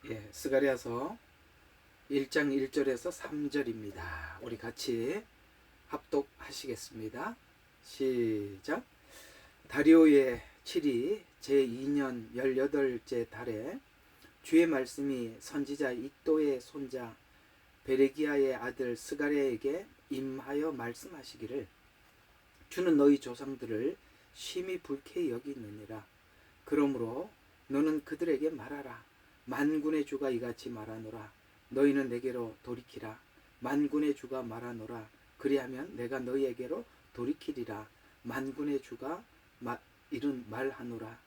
예, 스가랴서 1장 1절에서 3절입니다. 우리 같이 합독하시겠습니다. 시작. 다리오의 7위 제2년 18째 달에 주의 말씀이 선지자 이도의 손자 베레기야의 아들 스가랴에게 임하여 말씀하시기를, 주는 너희 조상들을 심히 불쾌히 여기느니라. 그러므로 너는 그들에게 말하라. 만군의 주가 이같이 말하노라. 너희는 내게로 돌이키라. 만군의 주가 말하노라. 그리하면 내가 너희에게로 돌이키리라. 만군의 주가 이런 말하노라.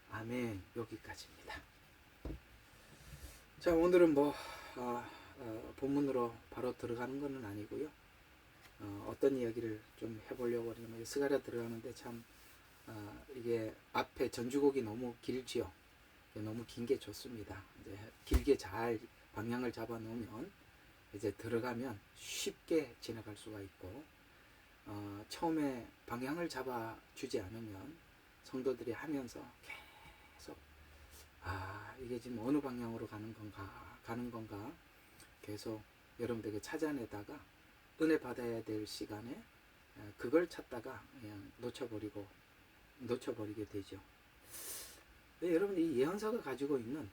아멘. 여기까지입니다. 자, 오늘은 본문으로 바로 들어가는 것은 아니고요. 어떤 이야기를 좀 해보려고 하냐면, 스가랴 들어가는데 참 이게 앞에 전주곡이 너무 길지요. 너무 긴 게 좋습니다. 이제 길게 잘 방향을 잡아 놓으면 이제 들어가면 쉽게 지나갈 수가 있고, 처음에 방향을 잡아 주지 않으면 성도들이 하면서 계속 이게 지금 어느 방향으로 가는 건가 계속 여러분들에게 찾아내다가 은혜 받아야 될 시간에 그걸 찾다가 그냥 놓쳐버리게 되죠. 네, 여러분, 이 예언서가 가지고 있는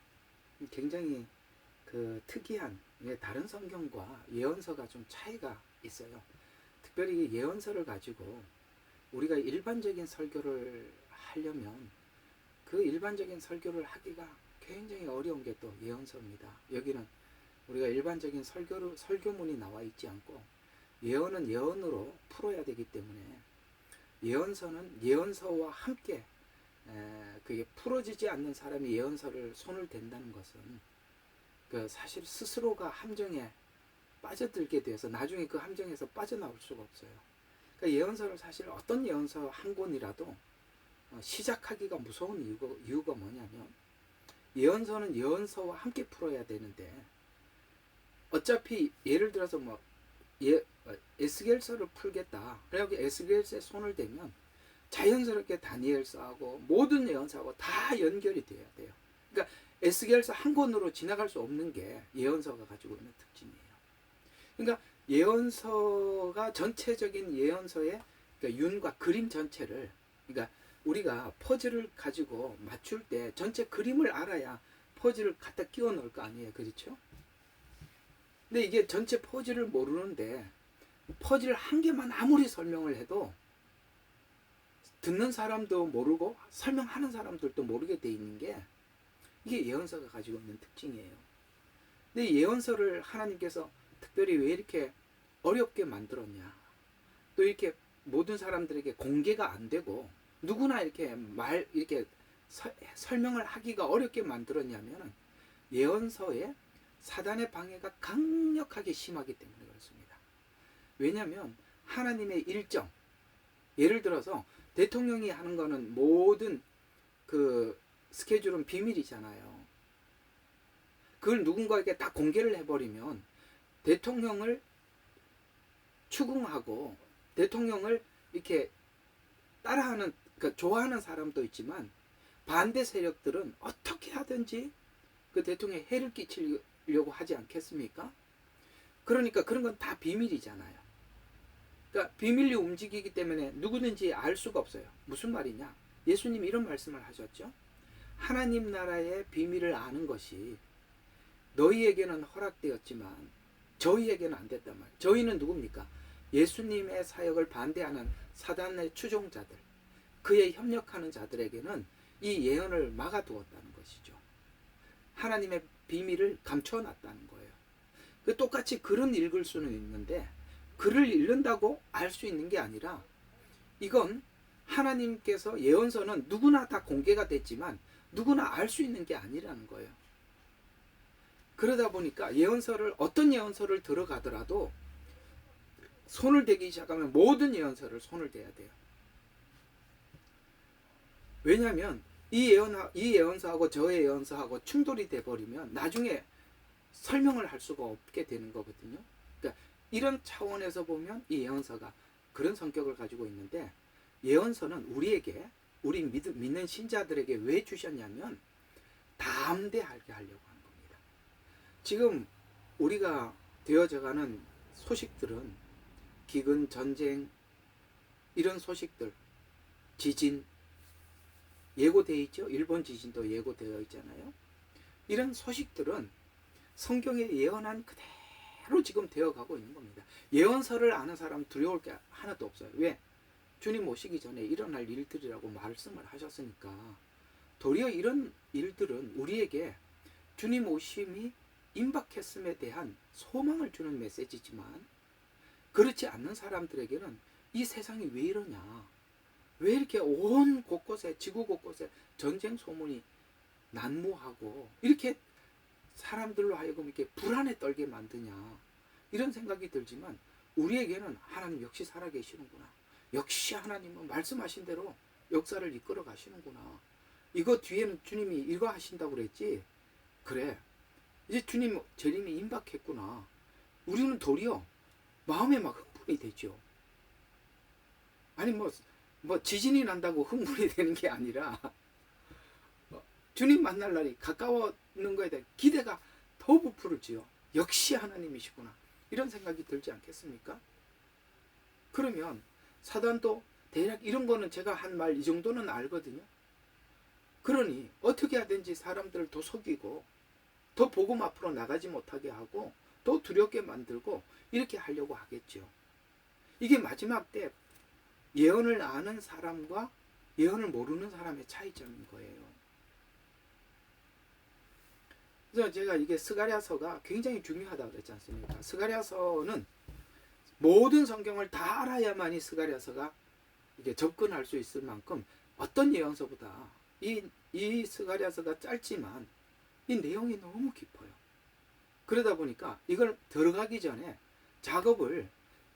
굉장히 특이한, 다른 성경과 예언서가 좀 차이가 있어요. 특별히 예언서를 가지고 우리가 일반적인 설교를 하려면 그 일반적인 설교를 하기가 굉장히 어려운 게 또 예언서입니다. 여기는 우리가 일반적인 설교문이 나와 있지 않고 예언은 예언으로 풀어야 되기 때문에, 예언서는 예언서와 함께 그게 풀어지지 않는 사람이 예언서를 손을 댄다는 것은 사실 스스로가 함정에 빠져들게 돼서 나중에 그 함정에서 빠져나올 수가 없어요. 그러니까 예언서를 사실 어떤 예언서 한 권이라도 시작하기가 무서운 이유가 뭐냐면, 예언서는 예언서와 함께 풀어야 되는데, 어차피 예를 들어서 에스겔서를 풀겠다. 그래서 에스겔서에 손을 대면 자연스럽게 다니엘서하고 모든 예언서하고 다 연결이 돼야 돼요. 그러니까 에스겔서 한 권으로 지나갈 수 없는 게 예언서가 가지고 있는 특징이에요. 그러니까 예언서가 전체적인 예언서의 윤과 그림 전체를, 그러니까 우리가 퍼즐을 가지고 맞출 때 전체 그림을 알아야 퍼즐을 갖다 끼워 넣을 거 아니에요. 그렇죠? 근데 이게 전체 퍼즐을 모르는데 퍼즐 한 개만 아무리 설명을 해도 듣는 사람도 모르고 설명하는 사람들도 모르게 돼 있는 게, 이게 예언서가 가지고 있는 특징이에요. 근데 이예언서를 하나님께서 특별히 왜 이렇게 어렵게 만들었냐, 또 이렇게 모든 사람들에게 공개가 안 되고 누구나 이렇게 설명을 하기가 어렵게 만들었냐면, 예언서에 사단의 방해가 강력하게 심하기 때문에 그렇습니다. 왜냐하면 하나님의 일정, 예를 들어서 대통령이 하는 거는 모든 스케줄은 비밀이잖아요. 그걸 누군가에게 다 공개를 해버리면 대통령을 추궁하고 대통령을 이렇게 따라하는, 좋아하는 사람도 있지만 반대 세력들은 어떻게 하든지 그 대통령에 해를 끼치려고 하지 않겠습니까? 그러니까 그런 건 다 비밀이잖아요. 그러니까 비밀리 움직이기 때문에 누구든지 알 수가 없어요. 무슨 말이냐? 예수님이 이런 말씀을 하셨죠. 하나님 나라의 비밀을 아는 것이 너희에게는 허락되었지만 저희에게는 안 됐단 말이에요. 저희는 누굽니까? 예수님의 사역을 반대하는 사단의 추종자들, 그에 협력하는 자들에게는 이 예언을 막아두었다는 것이죠. 하나님의 비밀을 감춰놨다는 거예요. 똑같이 글은 읽을 수는 있는데 글을 읽는다고 알 수 있는 게 아니라, 이건 하나님께서 예언서는 누구나 다 공개가 됐지만 누구나 알 수 있는 게 아니라는 거예요. 그러다 보니까 어떤 예언서를 들어가더라도 손을 대기 시작하면 모든 예언서를 손을 대야 돼요. 왜냐하면 이 예언서하고 저 예언서하고 충돌이 돼버리면 나중에 설명을 할 수가 없게 되는 거거든요. 그러니까 이런 차원에서 보면 이 예언서가 그런 성격을 가지고 있는데, 예언서는 우리 믿는 신자들에게 왜 주셨냐면 담대하게 하려고 하는 겁니다. 지금 우리가 되어져가는 소식들은 기근, 전쟁, 이런 소식들, 지진 예고되어 있죠. 일본 지진도 예고되어 있잖아요. 이런 소식들은 성경에 예언한 그대로 지금 되어가고 있는 겁니다. 예언서를 아는 사람 두려울 게 하나도 없어요. 왜? 주님 오시기 전에 일어날 일들이라고 말씀을 하셨으니까. 도리어 이런 일들은 우리에게 주님 오심이 임박했음에 대한 소망을 주는 메시지지만, 그렇지 않는 사람들에게는 이 세상이 왜 이러냐, 왜 이렇게 온 곳곳에, 지구 곳곳에 전쟁 소문이 난무하고 이렇게 사람들로 하여금 이렇게 불안에 떨게 만드냐, 이런 생각이 들지만, 우리에게는 하나님 역시 살아계시는구나, 역시 하나님은 말씀하신 대로 역사를 이끌어 가시는구나, 이거 뒤에는 주님이 이거 하신다고 그랬지, 그래 이제 주님 재림이 임박했구나, 우리는 도리어 마음에 막 흥분이 되죠. 아니 뭐 지진이 난다고 흥분이 되는 게 아니라 주님 만날 날이 가까워는 거에 대해 기대가 더 부풀지요. 역시 하나님이시구나, 이런 생각이 들지 않겠습니까? 그러면 사단도 대략 이런 거는 제가 한 말 이 정도는 알거든요. 그러니 어떻게 하든지 사람들을 더 속이고 더 복음 앞으로 나가지 못하게 하고 더 두렵게 만들고 이렇게 하려고 하겠죠. 이게 마지막 때 예언을 아는 사람과 예언을 모르는 사람의 차이점인 거예요. 그래서 제가 이게 스가랴서가 굉장히 중요하다고 그랬지 않습니까? 스가랴서는 모든 성경을 다 알아야만이 스가랴서가 이게 접근할 수 있을 만큼 어떤 예언서보다 이 스가랴서가 짧지만 이 내용이 너무 깊어요. 그러다 보니까 이걸 들어가기 전에 작업을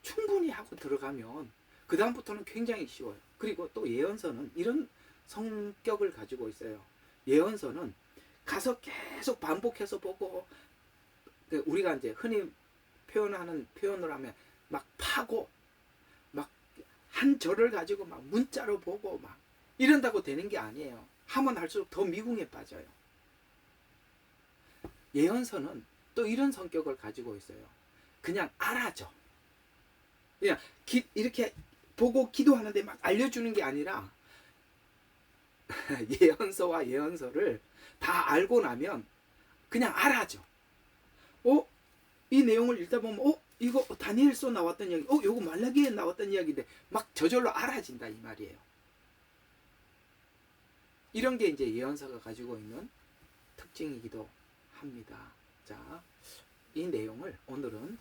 충분히 하고 들어가면 그 다음부터는 굉장히 쉬워요. 그리고 또 예언서는 이런 성격을 가지고 있어요. 예언서는 가서 계속 반복해서 보고, 우리가 이제 흔히 표현을 하면 막 파고 막 한 절을 가지고 막 문자로 보고 막 이런다고 되는 게 아니에요. 하면 할수록 더 미궁에 빠져요. 예언서는 또 이런 성격을 가지고 있어요. 그냥 알아줘. 그냥 이렇게 보고 기도하는데 막 알려주는 게 아니라 예언서와 예언서를 다 알고 나면 그냥 알아줘. 이 내용을 읽다 보면 이거 다니엘서 나왔던 이야기, 요거 말라기에 나왔던 이야기인데 막 저절로 알아진다 이 말이에요. 이런 게 이제 예언서가 가지고 있는 특징이기도 합니다. 자, 이 내용을 오늘은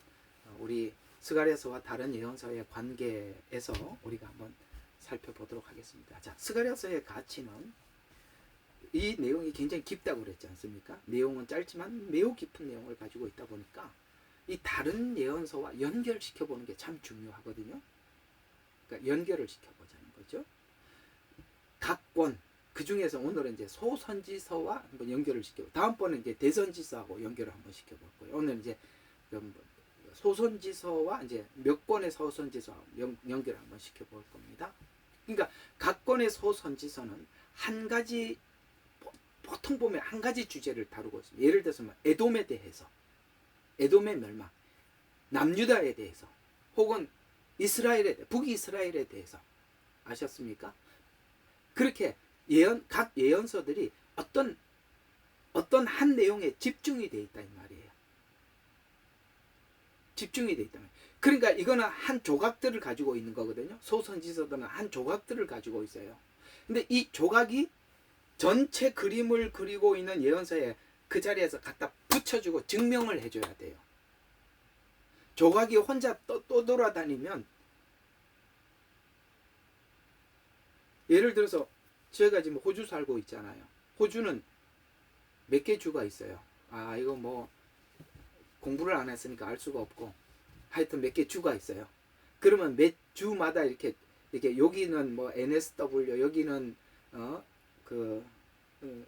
우리 스가랴서와 다른 예언서의 관계에서 우리가 한번 살펴보도록 하겠습니다. 자, 스가랴서의 가치는 이 내용이 굉장히 깊다고 그랬지 않습니까? 내용은 짧지만 매우 깊은 내용을 가지고 있다 보니까 이 다른 예언서와 연결시켜보는 게 참 중요하거든요. 그러니까 연결을 시켜보자는 거죠. 각 권, 그 중에서 오늘은 이제 소선지서와 한번 연결을 시켜보고, 다음번은 이제 대선지서하고 연결을 한번 시켜볼 거예요. 오늘 이제 소선지서와 이제 몇 권의 소선지서 연결을 한번 시켜볼 겁니다. 그러니까 각 권의 소선지서는 한 가지, 보통 보면 한 가지 주제를 다루고 있습니다. 예를 들어서 에돔에 대해서, 에돔의 멸망, 남유다에 대해서, 혹은 북이스라엘에 대해서, 아셨습니까? 그렇게 각 예언서들이 어떤 한 내용에 집중이 돼 있다 이 말이에요. 집중이 돼 있다. 그러니까 이거는 한 조각들을 가지고 있는 거거든요. 소선지서들은 한 조각들을 가지고 있어요. 근데 이 조각이 전체 그림을 그리고 있는 예언서에 그 자리에서 갖다 붙여주고 증명을 해줘야 돼요. 조각이 혼자 또 돌아다니면, 예를 들어서 저희가 지금 호주 살고 있잖아요. 호주는 몇 개 주가 있어요. 이거 뭐 공부를 안 했으니까 알 수가 없고, 하여튼 몇 개 주가 있어요. 그러면 몇 주마다 이렇게 여기는 뭐 NSW, 여기는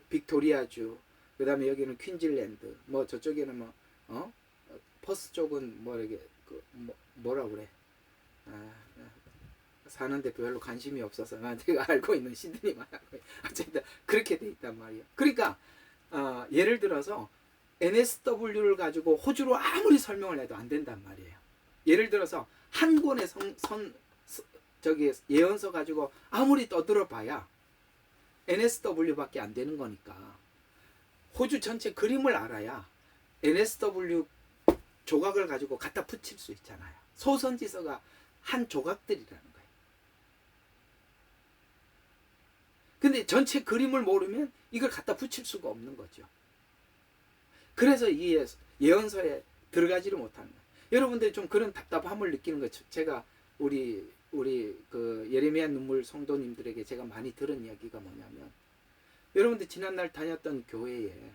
빅토리아주, 그 다음에 여기는 퀸즐랜드, 뭐 저쪽에는 퍼스 쪽은 뭐 이렇게 뭐라 그래, 사는데 별로 관심이 없어서 내가 알고 있는 시드니만 알고, 어쨌든 그렇게 돼 있단 말이에요. 그러니까 예를 들어서 NSW를 가지고 호주로 아무리 설명을 해도 안 된단 말이에요. 예를 들어서 한 권의 예언서 가지고 아무리 떠들어 봐야 NSW밖에 안 되는 거니까 호주 전체 그림을 알아야 NSW 조각을 가지고 갖다 붙일 수 있잖아요. 소선지서가 한 조각들이라는 거예요. 근데 전체 그림을 모르면 이걸 갖다 붙일 수가 없는 거죠. 그래서 이 예언서에 들어가지를 못하는 거예요. 여러분들이 좀 그런 답답함을 느끼는 거죠. 제가 우리 그 예레미야 눈물 성도님들에게 제가 많이 들은 이야기가 뭐냐면, 여러분들 지난날 다녔던 교회에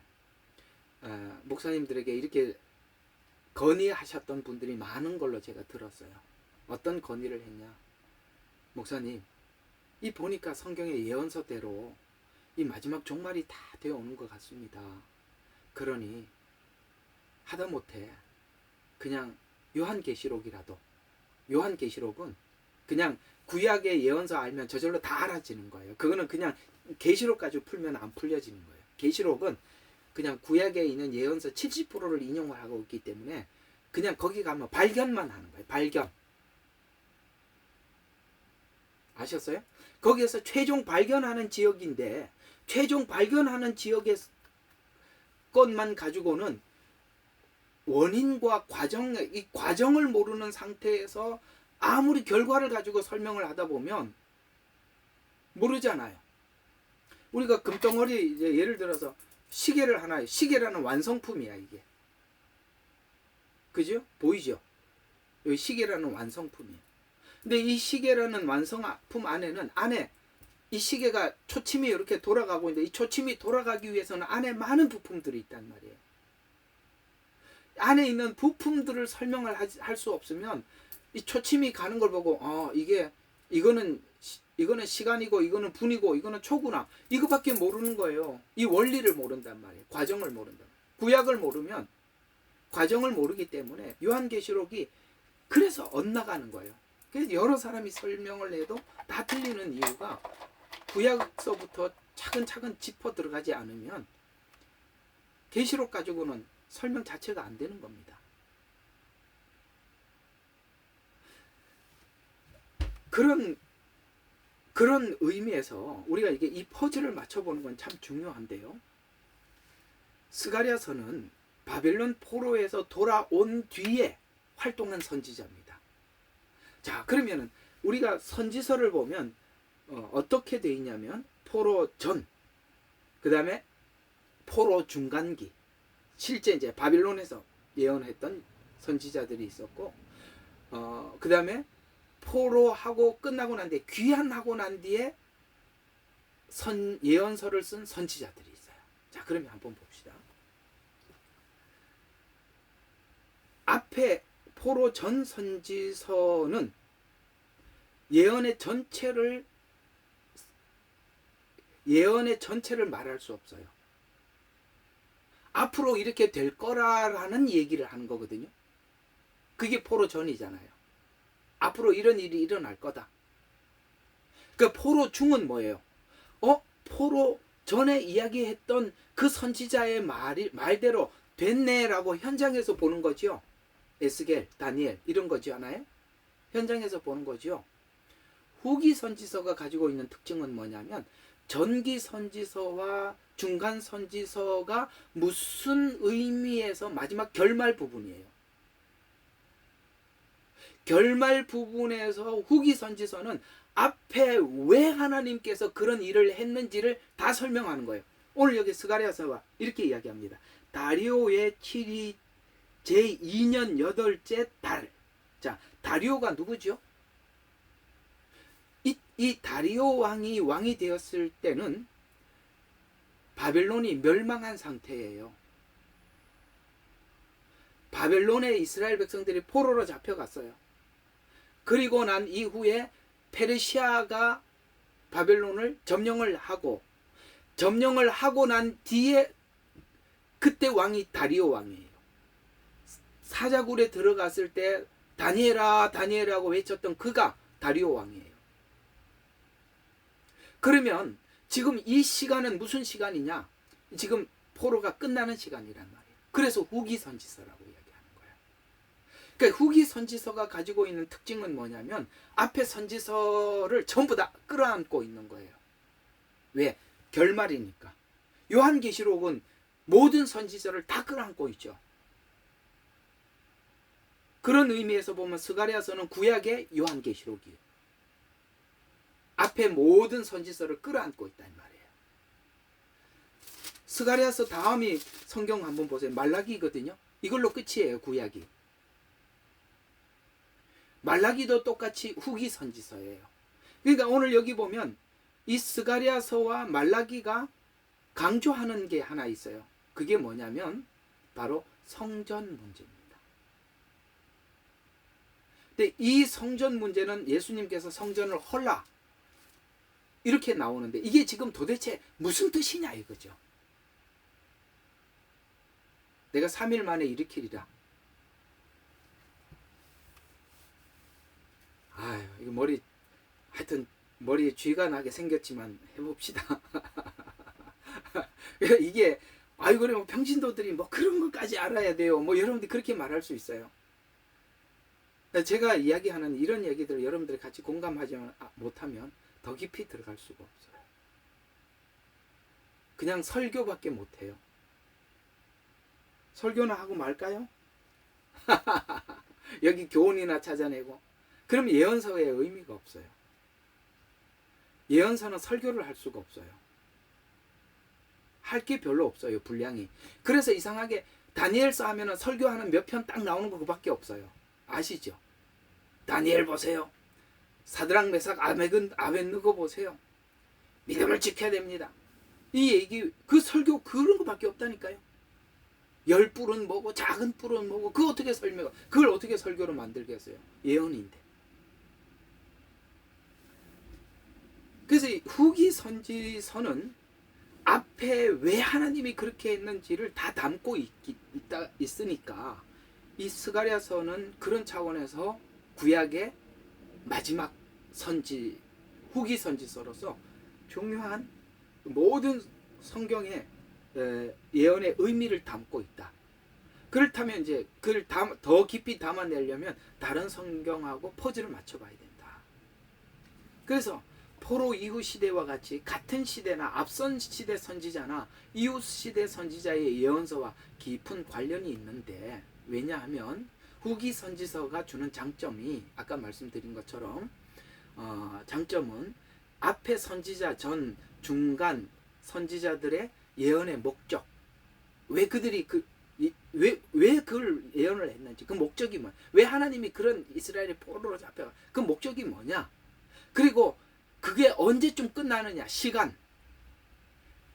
목사님들에게 이렇게 건의하셨던 분들이 많은 걸로 제가 들었어요. 어떤 건의를 했냐? 목사님, 이 보니까 성경의 예언서대로 이 마지막 종말이 다 되어 오는 것 같습니다. 그러니 하다못해 그냥 요한계시록이라도, 요한계시록은 그냥 구약의 예언서 알면 저절로 다 알아지는 거예요. 그거는 그냥 계시록 가지고 풀면 안 풀려지는 거예요. 계시록은 그냥 구약에 있는 예언서 70%를 인용을 하고 있기 때문에 그냥 거기 가면 발견만 하는 거예요. 발견. 아셨어요? 거기에서 최종 발견하는 지역인데, 최종 발견하는 지역의 것만 가지고는 원인과 이 과정을 모르는 상태에서 아무리 결과를 가지고 설명을 하다 보면 모르잖아요. 우리가 금덩어리, 이제 예를 들어서 시계를 하나, 시계라는 완성품이야 이게. 그죠? 보이죠? 여기 시계라는 완성품이에요. 근데 이 시계라는 완성품 안에는, 안에 이 시계가 초침이 이렇게 돌아가고 있는데, 이 초침이 돌아가기 위해서는 안에 많은 부품들이 있단 말이에요. 안에 있는 부품들을 설명을 할 수 없으면 이 초침이 가는 걸 보고 이거는 시간이고 이거는 분이고 이거는 초구나, 이거밖에 모르는 거예요. 이 원리를 모른단 말이에요. 과정을 모른다. 구약을 모르면 과정을 모르기 때문에 요한계시록이 그래서 엇나가는 거예요. 그래서 여러 사람이 설명을 해도 다 틀리는 이유가 구약서부터 차근차근 짚어 들어가지 않으면 계시록 가지고는 설명 자체가 안 되는 겁니다. 그런 의미에서 우리가 이게 이 퍼즐을 맞춰보는 건 참 중요한데요. 스가랴서는 바벨론 포로에서 돌아온 뒤에 활동한 선지자입니다. 자, 그러면은 우리가 선지서를 보면 어떻게 돼 있냐면, 포로 전, 그 다음에 포로 중간기, 실제 이제 바빌론에서 예언했던 선지자들이 있었고, 그 다음에 포로하고 끝나고 난 뒤에, 귀환하고 난 뒤에 예언서를 쓴 선지자들이 있어요. 자, 그러면 한번 봅시다. 앞에 포로 전 선지서는 예언의 전체를 말할 수 없어요. 앞으로 이렇게 될 거라는 얘기를 하는 거거든요. 그게 포로 전이잖아요. 앞으로 이런 일이 일어날 거다. 그 포로 중은 뭐예요? 포로 전에 이야기했던 그 선지자의 말대로 됐네라고 현장에서 보는 거죠. 에스겔, 다니엘 이런 거잖아요. 현장에서 보는 거죠. 후기 선지서가 가지고 있는 특징은 뭐냐면, 전기 선지서와 중간 선지서가 무슨 의미에서 마지막 결말 부분이에요. 결말 부분에서 후기 선지서는 앞에 왜 하나님께서 그런 일을 했는지를 다 설명하는 거예요. 오늘 여기 스가랴서가 이렇게 이야기합니다. 다리오의 7위 제2년 8째 달. 자, 다리오가 누구죠? 이 다리오 왕이 되었을 때는 바벨론이 멸망한 상태예요. 바벨론에 이스라엘 백성들이 포로로 잡혀갔어요. 그리고 난 이후에 페르시아가 바벨론을 점령을 하고 난 뒤에 그때 왕이 다리오 왕이에요. 사자굴에 들어갔을 때 다니엘아 다니엘하고 외쳤던 그가 다리오 왕이에요. 그러면 지금 이 시간은 무슨 시간이냐? 지금 포로가 끝나는 시간이란 말이에요. 그래서 후기 선지서라고 이야기하는 거예요. 그러니까 후기 선지서가 가지고 있는 특징은 뭐냐면 앞에 선지서를 전부 다 끌어안고 있는 거예요. 왜? 결말이니까. 요한계시록은 모든 선지서를 다 끌어안고 있죠. 그런 의미에서 보면 스가랴서는 구약의 요한계시록이에요. 앞에 모든 선지서를 끌어안고 있단 말이에요. 스가랴서 다음이 성경 한번 보세요. 말라기거든요. 이걸로 끝이에요. 구약이. 말라기도 똑같이 후기 선지서예요. 그러니까 오늘 여기 보면 이 스가랴서와 말라기가 강조하는 게 하나 있어요. 그게 뭐냐면 바로 성전 문제입니다. 근데 이 성전 문제는 예수님께서 성전을 헐라 이렇게 나오는데 이게 지금 도대체 무슨 뜻이냐 이거죠. 내가 3일 만에 일으키리라. 아유, 이거 하여튼 머리에 쥐가 나게 생겼지만 해봅시다. 이게 그래 뭐 평신도들이 뭐 그런 것까지 알아야 돼요. 뭐 여러분들이 그렇게 말할 수 있어요. 제가 이야기하는 이런 얘기들을 여러분들이 같이 공감하지 못하면 더 깊이 들어갈 수가 없어요. 그냥 설교밖에 못해요. 설교나 하고 말까요? 여기 교훈이나 찾아내고 그럼 예언서에 의미가 없어요. 예언서는 설교를 할 수가 없어요. 할 게 별로 없어요. 분량이. 그래서 이상하게 다니엘서 하면은 설교하는 몇 편 딱 나오는 거 그밖에 없어요. 아시죠? 다니엘 보세요. 사드락 메삭 아벳느고 보세요. 믿음을 지켜야 됩니다. 이 얘기 그 설교 그런 거밖에 없다니까요. 열 뿔은 뭐고 작은 뿔은 뭐고 그걸 어떻게 설교로 만들겠어요? 예언인데. 그래서 이 후기 선지서는 앞에 왜 하나님이 그렇게 했는지를 다 담고 있으니까 이 스가랴서는 그런 차원에서 구약의 마지막 후기 선지서로서 중요한 모든 성경의 예언의 의미를 담고 있다. 그렇다면 이제 그걸 더 깊이 담아내려면 다른 성경하고 퍼즐을 맞춰봐야 된다. 그래서 포로 이후 시대와 같이 같은 시대나 앞선 시대 선지자나 이후 시대 선지자의 예언서와 깊은 관련이 있는데 왜냐하면 후기 선지서가 주는 장점이 아까 말씀드린 것처럼 장점은 앞에 선지자 전 중간 선지자들의 예언의 목적 왜 그들이 왜 그걸 예언을 했는지 그 목적이 뭐야 왜 하나님이 그런 이스라엘의 포로로 잡혀가 그 목적이 뭐냐 그리고 그게 언제쯤 끝나느냐 시간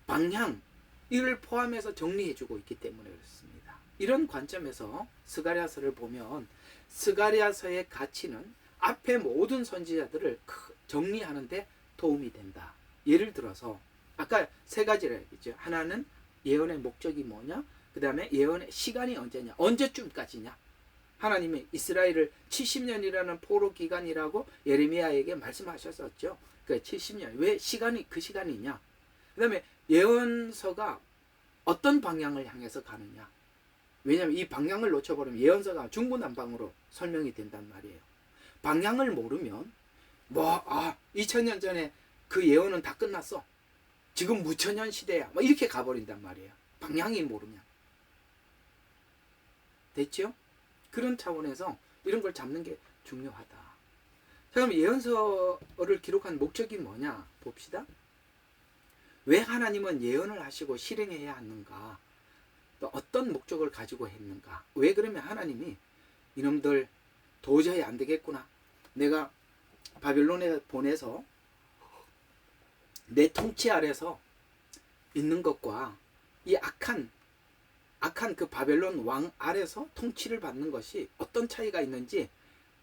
방향 이를 포함해서 정리해주고 있기 때문에 그렇습니다. 이런 관점에서 스가랴서를 보면 스가랴서의 가치는 앞에 모든 선지자들을 정리하는데 도움이 된다. 예를 들어서 아까 세 가지를 얘기했죠. 하나는 예언의 목적이 뭐냐 그 다음에 예언의 시간이 언제냐 언제쯤까지냐 하나님이 이스라엘을 70년이라는 포로 기간이라고 예레미야에게 말씀하셨었죠. 그 70년 왜 그 시간이냐 그 다음에 예언서가 어떤 방향을 향해서 가느냐 왜냐하면 이 방향을 놓쳐버리면 예언서가 중구난방으로 설명이 된단 말이에요. 방향을 모르면 2000년 전에 그 예언은 다 끝났어 지금 무천년 시대야 이렇게 가버린단 말이에요. 방향이 모르면 됐죠? 그런 차원에서 이런 걸 잡는 게 중요하다. 자, 그럼 예언서를 기록한 목적이 뭐냐 봅시다. 왜 하나님은 예언을 하시고 실행해야 하는가 또 어떤 목적을 가지고 했는가 왜 그러면 하나님이 이놈들 도저히 안 되겠구나 내가 바벨론에 보내서 내 통치 아래서 있는 것과 이 악한 그 바벨론 왕 아래서 통치를 받는 것이 어떤 차이가 있는지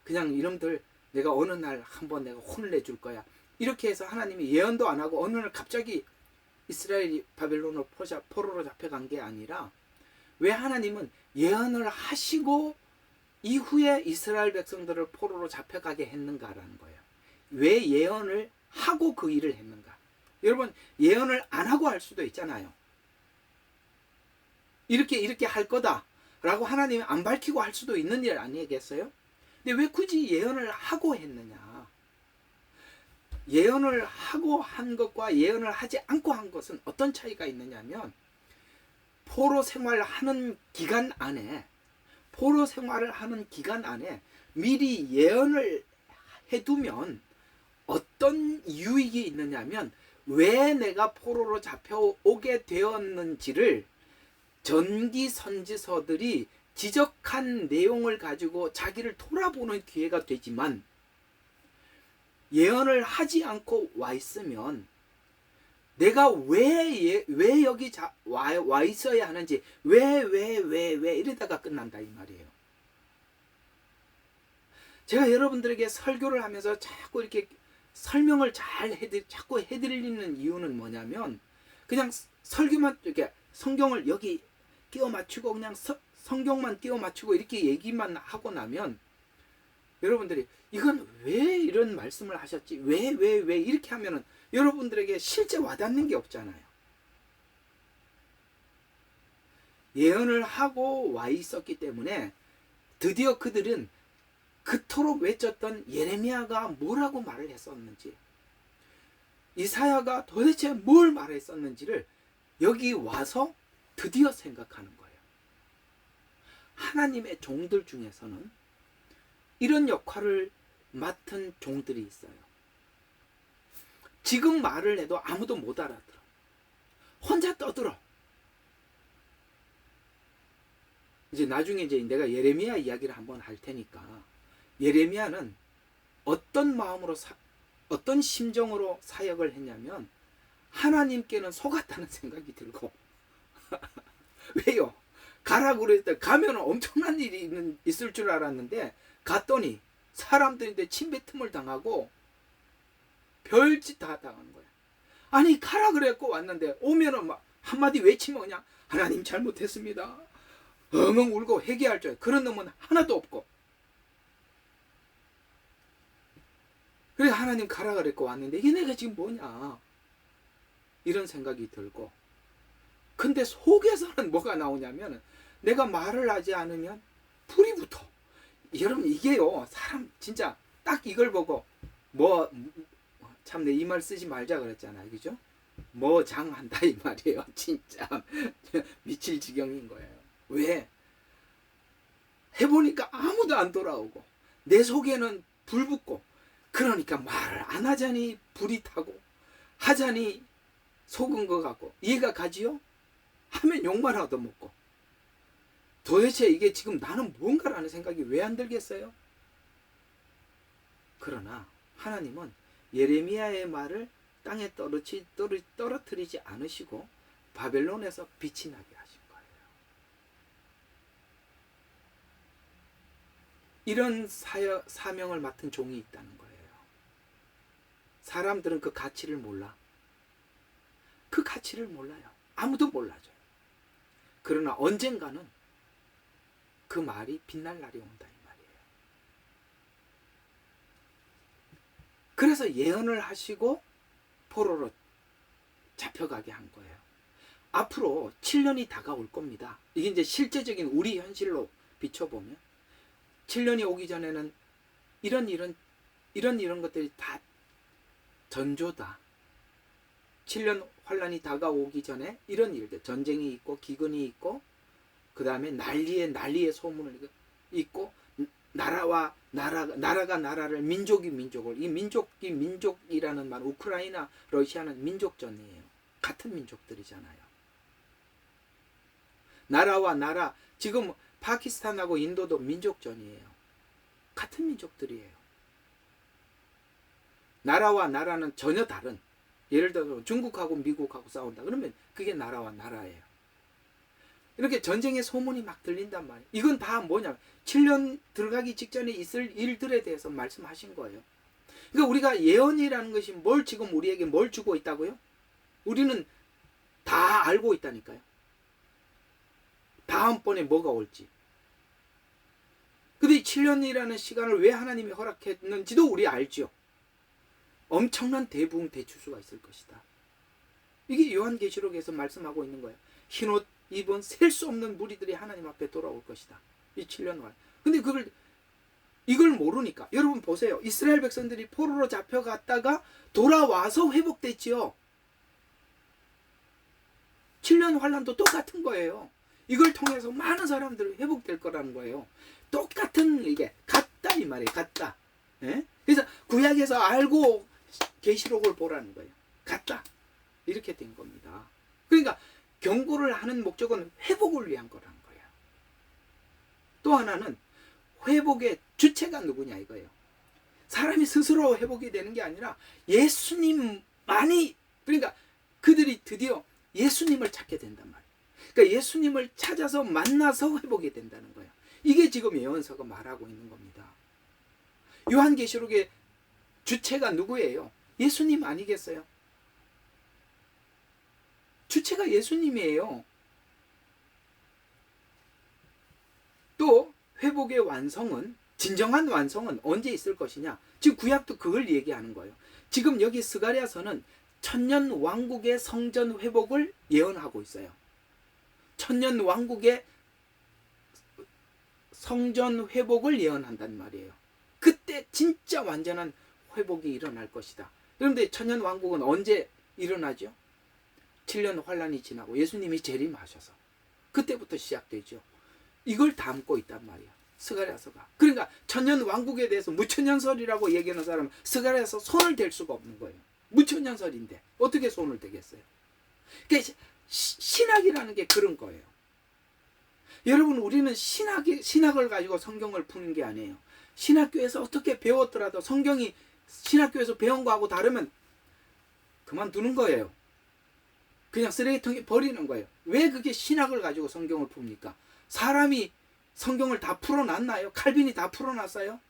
그냥 이놈들 내가 어느 날 한번 내가 혼을 내줄 거야 이렇게 해서 하나님이 예언도 안 하고 어느 날 갑자기 이스라엘이 바벨론으로 포로로 잡혀간 게 아니라 왜 하나님은 예언을 하시고 이후에 이스라엘 백성들을 포로로 잡혀가게 했는가라는 거예요. 왜 예언을 하고 그 일을 했는가. 여러분 예언을 안 하고 할 수도 있잖아요. 이렇게 할 거다라고 하나님이 안 밝히고 할 수도 있는 일 아니겠어요? 근데 왜 굳이 예언을 하고 했느냐? 예언을 하고 한 것과 예언을 하지 않고 한 것은 어떤 차이가 있느냐면, 포로 생활을 하는 기간 안에 미리 예언을 해두면 어떤 유익이 있느냐면, 왜 내가 포로로 잡혀오게 되었는지를 전기 선지서들이 지적한 내용을 가지고 자기를 돌아보는 기회가 되지만, 예언을 하지 않고 와 있으면 내가 왜 여기 와 있어야 하는지, 왜 이러다가 끝난다 이 말이에요. 제가 여러분들에게 설교를 하면서 자꾸 이렇게 설명을 자꾸 해드리는 이유는 뭐냐면, 그냥 설교만 이렇게 성경을 여기 끼워 맞추고 그냥 성경만 끼워 맞추고 이렇게 얘기만 하고 나면 여러분들이 이건 왜 이런 말씀을 하셨지? 왜 이렇게 하면은 여러분들에게 실제 와닿는 게 없잖아요. 예언을 하고 와 있었기 때문에 드디어 그들은 그토록 외쳤던 예레미야가 뭐라고 말을 했었는지, 이사야가 도대체 뭘 말했었는지를 여기 와서 드디어 생각하는 거예요. 하나님의 종들 중에서는 이런 역할을 맡은 종들이 있어요. 지금 말을 해도 아무도 못 알아들어. 혼자 떠들어. 이제 나중에 이제 내가 예레미야 이야기를 한번 할 테니까, 예레미야는 어떤 마음으로 어떤 심정으로 사역을 했냐면, 하나님께는 속았다는 생각이 들고 왜요? 가라고 그랬더니 가면 엄청난 일이 있을 줄 알았는데, 갔더니 사람들인데 침뱉음을 당하고 별짓 다 당하는 거야. 아니 가라 그랬고 왔는데 오면은 막 한마디 외치면 그냥 하나님 잘못했습니다, 엉엉 울고 회개할 줄 그런 놈은 하나도 없고, 그래 하나님 가라 그랬고 왔는데 이게 내가 지금 뭐냐 이런 생각이 들고, 근데 속에서는 뭐가 나오냐면, 내가 말을 하지 않으면 불이 붙어. 여러분 이게요, 사람 진짜 딱 이걸 보고 참 내 이 말 쓰지 말자 그랬잖아요, 그죠? 뭐 장한다 이 말이에요. 진짜 미칠 지경인 거예요. 왜? 해보니까 아무도 안 돌아오고 내 속에는 불 붙고, 그러니까 말을 안 하자니 불이 타고 하자니 속은 것 같고, 이해가 가지요? 하면 욕만 얻어먹고, 도대체 이게 지금 나는 뭔가라는 생각이 왜 안 들겠어요? 그러나 하나님은 예레미야의 말을 땅에 떨어뜨리지 않으시고 바벨론에서 빛이 나게 하신 거예요. 이런 사명을 맡은 종이 있다는 거예요. 사람들은 그 가치를 몰라. 그 가치를 몰라요. 아무도 몰라줘요. 그러나 언젠가는 그 말이 빛날 날이 온다 이 말이에요. 그래서 예언을 하시고 포로로 잡혀가게 한 거예요. 앞으로 7년이 다가올 겁니다. 이게 이제 실제적인 우리 현실로 비춰보면 7년이 오기 전에는 이런 것들이 다 전조다. 7년 환란이 다가오기 전에 이런 일들, 전쟁이 있고 기근이 있고, 그 다음에 난리의 소문을 있고, 나라가 나라를, 민족이 민족을, 이 민족이 민족이라는 말, 우크라이나 러시아는 민족전이에요. 같은 민족들이잖아요. 나라와 나라, 지금 파키스탄하고 인도도 민족전이에요. 같은 민족들이에요. 나라와 나라는 전혀 다른, 예를 들어서 중국하고 미국하고 싸운다 그러면 그게 나라와 나라예요. 이렇게 전쟁의 소문이 막 들린단 말이에요. 이건 다 뭐냐, 7년 들어가기 직전에 있을 일들에 대해서 말씀하신 거예요. 그러니까 우리가 예언이라는 것이 지금 우리에게 뭘 주고 있다고요? 우리는 다 알고 있다니까요. 다음번에 뭐가 올지. 근데 7년이라는 시간을 왜 하나님이 허락했는지도 우리 알죠. 엄청난 대부흥 대추수가 있을 것이다. 이게 요한계시록에서 말씀하고 있는 거예요. 흰옷 입은 셀 수 없는 무리들이 하나님 앞에 돌아올 것이다. 이 7년 후. 근데 이걸 모르니까 여러분 보세요. 이스라엘 백성들이 포로로 잡혀갔다가 돌아와서 회복됐지요. 7년 환란도 똑같은 거예요. 이걸 통해서 많은 사람들이 회복될 거라는 거예요. 똑같은 이게 같다 이 말이에요. 같다. 예? 그래서 구약에서 알고 계시록을 보라는 거예요. 같다. 이렇게 된 겁니다. 그러니까 경고를 하는 목적은 회복을 위한 거라는 거예요. 또 하나는 회복의 주체가 누구냐 이거예요. 사람이 스스로 회복이 되는 게 아니라 예수님만이, 그러니까 그들이 드디어 예수님을 찾게 된단 말이에요. 그러니까 예수님을 찾아서 만나서 회복이 된다는 거예요. 이게 지금 예언서가 말하고 있는 겁니다. 요한계시록의 주체가 누구예요? 예수님 아니겠어요? 주체가 예수님이에요. 또 회복의 완성은, 진정한 완성은 언제 있을 것이냐? 지금 구약도 그걸 얘기하는 거예요. 지금 여기 스가랴서는 천년 왕국의 성전 회복을 예언하고 있어요. 천년 왕국의 성전 회복을 예언한단 말이에요. 그때 진짜 완전한 회복이 일어날 것이다. 그런데 천년 왕국은 언제 일어나죠? 7년 환란이 지나고 예수님이 재림하셔서 그때부터 시작되죠. 이걸 담고 있단 말이야, 스가랴서가. 그러니까 천년 왕국에 대해서 무천년설이라고 얘기하는 사람은 스가랴서 손을 댈 수가 없는 거예요. 무천년설인데 어떻게 손을 대겠어요? 그러니까 신학이라는 게 그런 거예요. 여러분, 우리는 신학을 가지고 성경을 푸는 게 아니에요. 신학교에서 어떻게 배웠더라도 성경이 신학교에서 배운 거하고 다르면 그만두는 거예요. 그냥 쓰레기통에 버리는 거예요. 왜 그게 신학을 가지고 성경을 풉니까? 사람이 성경을 다 풀어놨나요? 칼빈이 다 풀어놨어요?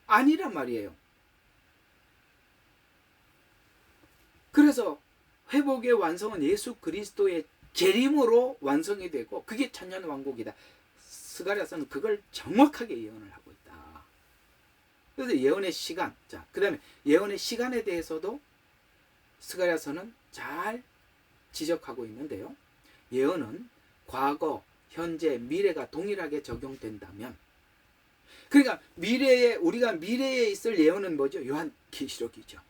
아니란 말이에요. 그래서 회복의 완성은 예수 그리스도의 재림으로 완성이 되고 그게 천년 왕국이다. 스가랴서는 그걸 정확하게 예언을 하고 있다. 그래서 예언의 시간, 자, 그 다음에 예언의 시간에 대해서도 스가랴서는 잘 지적하고 있는데요. 예언은 과거, 현재, 미래가 동일하게 적용된다면, 그러니까 우리가 미래에 있을 예언은 뭐죠? 요한계시록이죠.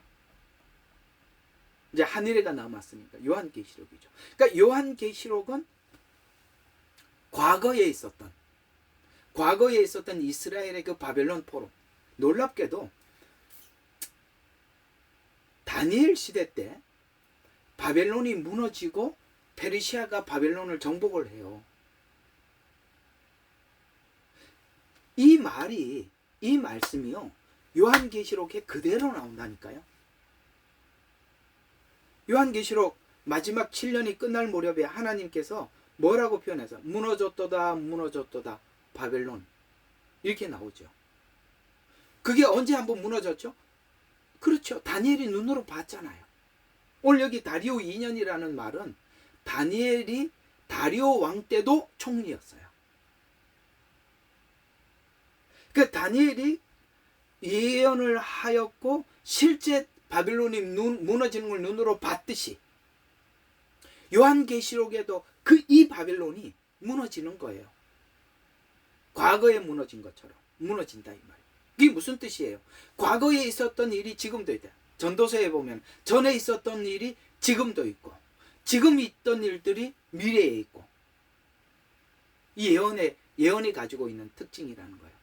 이제 하늘에가 남았으니까 요한계시록이죠. 그러니까 요한계시록은 과거에 있었던 이스라엘의 그 바벨론 포로, 놀랍게도 다니엘 시대 때 바벨론이 무너지고 페르시아가 바벨론을 정복을 해요. 이 말씀이요, 요한계시록에 그대로 나온다니까요. 요한계시록 마지막 7년이 끝날 무렵에 하나님께서 뭐라고 표현해서 무너졌도다 무너졌도다 바벨론, 이렇게 나오죠. 그게 언제 한번 무너졌죠? 그렇죠. 다니엘이 눈으로 봤잖아요. 오늘 여기 다리오 2년이라는 말은 다니엘이 다리오 왕 때도 총리였어요. 그 다니엘이 예언을 하였고 실제 바빌론이 무너지는 걸 눈으로 봤듯이 요한계시록에도 이 바빌론이 무너지는 거예요. 과거에 무너진 것처럼 무너진다 이 말이에요. 이게 무슨 뜻이에요? 과거에 있었던 일이 지금도 있다. 전도서에 보면 전에 있었던 일이 지금도 있고 지금 있던 일들이 미래에 있고, 이 예언이 가지고 있는 특징이라는 거예요.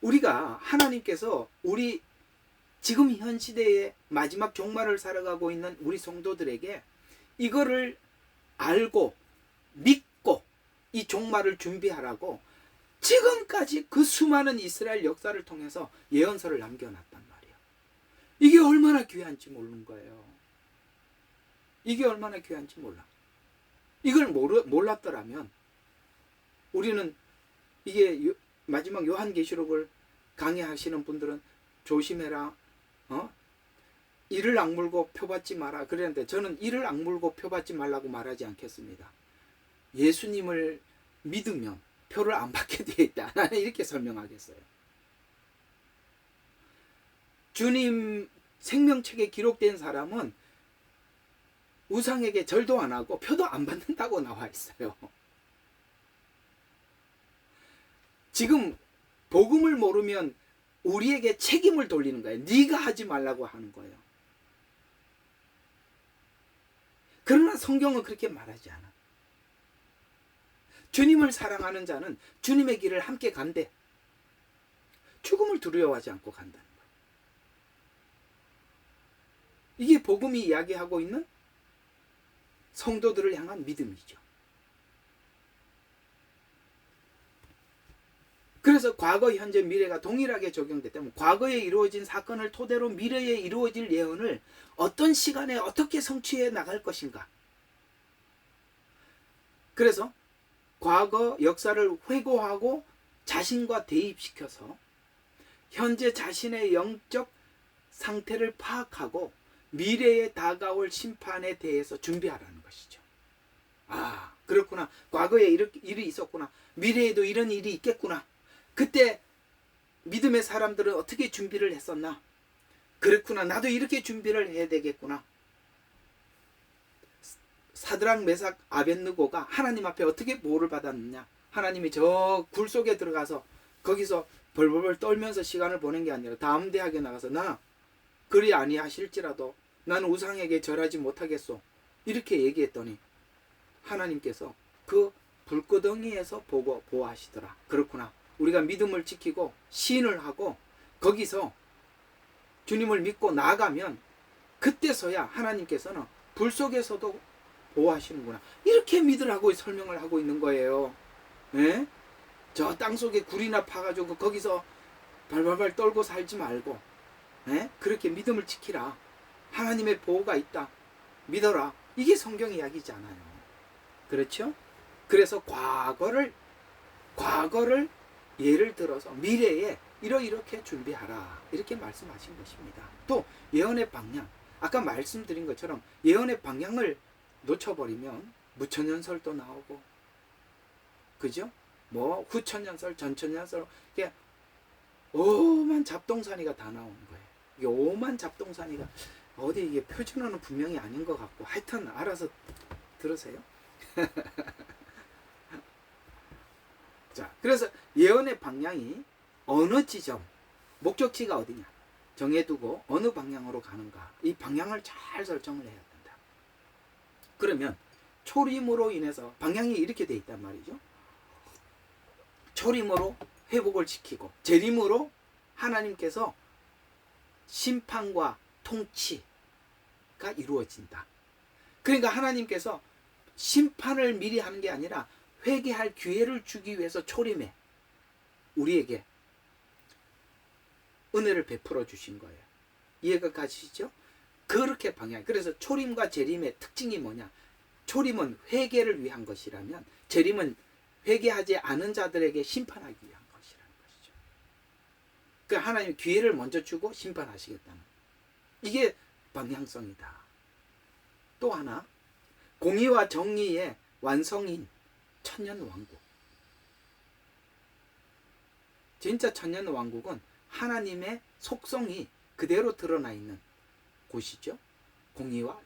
우리가 하나님께서 우리 지금 현 시대의 마지막 종말을 살아가고 있는 우리 성도들에게 이거를 알고 믿고 이 종말을 준비하라고 지금까지 그 수많은 이스라엘 역사를 통해서 예언서를 남겨놨단 말이에요. 이게 얼마나 귀한지 모르는 거예요. 이게 얼마나 귀한지 몰라. 이걸 몰랐더라면 우리는 이게 마지막 요한계시록을 강의하시는 분들은 조심해라, 이를 악물고 표받지 마라 그랬는데, 저는 이를 악물고 표받지 말라고 말하지 않겠습니다. 예수님을 믿으면 표를 안 받게 되어 있다, 나는 이렇게 설명하겠어요. 주님 생명책에 기록된 사람은 우상에게 절도 안 하고 표도 안 받는다고 나와 있어요. 지금 복음을 모르면 우리에게 책임을 돌리는 거예요. 네가 하지 말라고 하는 거예요. 그러나 성경은 그렇게 말하지 않아. 주님을 사랑하는 자는 주님의 길을 함께 간대. 죽음을 두려워하지 않고 간다는 거예요. 이게 복음이 이야기하고 있는 성도들을 향한 믿음이죠. 그래서 과거, 현재, 미래가 동일하게 적용되기 때문에 과거에 이루어진 사건을 토대로 미래에 이루어질 예언을 어떤 시간에 어떻게 성취해 나갈 것인가. 그래서 과거 역사를 회고하고 자신과 대입시켜서 현재 자신의 영적 상태를 파악하고 미래에 다가올 심판에 대해서 준비하라는 것이죠. 아, 그렇구나. 과거에 이렇게 일이 있었구나. 미래에도 이런 일이 있겠구나. 그때 믿음의 사람들은 어떻게 준비를 했었나? 그렇구나. 나도 이렇게 준비를 해야 되겠구나. 사드락, 메삭, 아벳느고가 하나님 앞에 어떻게 보호를 받았느냐? 하나님이 저 굴 속에 들어가서 거기서 벌벌벌 떨면서 시간을 보낸 게 아니라 다음 대학에 나가서 나 그리 아니하실지라도 나는 우상에게 절하지 못하겠소. 이렇게 얘기했더니 하나님께서 그 불구덩이에서 보고 보호하시더라. 그렇구나. 우리가 믿음을 지키고 시인을 하고 거기서 주님을 믿고 나아가면 그때서야 하나님께서는 불 속에서도 보호하시는구나. 이렇게 믿으라고 설명을 하고 있는 거예요. 예? 저 땅속에 굴이나 파가지고 거기서 발발발 떨고 살지 말고, 예? 그렇게 믿음을 지키라. 하나님의 보호가 있다. 믿어라. 이게 성경 이야기잖아요. 그렇죠? 그래서 과거를 예를 들어서 미래에 이렇게 준비하라. 이렇게 말씀하신 것입니다. 또 예언의 방향. 아까 말씀드린 것처럼 예언의 방향을 놓쳐버리면 무천년설도 나오고, 그죠? 뭐 후천년설, 전천년설, 이게 오만 잡동사니가 다 나오는 거예요. 이게 오만 잡동사니가 어디 이게 표준어는 분명히 아닌 것 같고, 하여튼 알아서 들으세요. 자, 그래서 예언의 방향이 어느 지점, 목적지가 어디냐 정해두고 어느 방향으로 가는가, 이 방향을 잘 설정을 해야 된다. 그러면 초림으로 인해서 방향이 이렇게 돼 있단 말이죠. 초림으로 회복을 시키고 재림으로 하나님께서 심판과 통치가 이루어진다. 그러니까 하나님께서 심판을 미리 하는 게 아니라 회개할 기회를 주기 위해서 초림에 우리에게 은혜를 베풀어 주신 거예요. 이해가 가시죠? 그렇게 방향. 그래서 초림과 재림의 특징이 뭐냐? 초림은 회개를 위한 것이라면 재림은 회개하지 않은 자들에게 심판하기 위한 것이라는 것이죠. 그러니까 하나님 기회를 먼저 주고 심판하시겠다는, 이게 방향성이다. 또 하나, 공의와 정의의 완성인 천년왕국. 진짜 천년왕국은 하나님의 속성이 그대로 드러나 있는 곳이죠. 공의와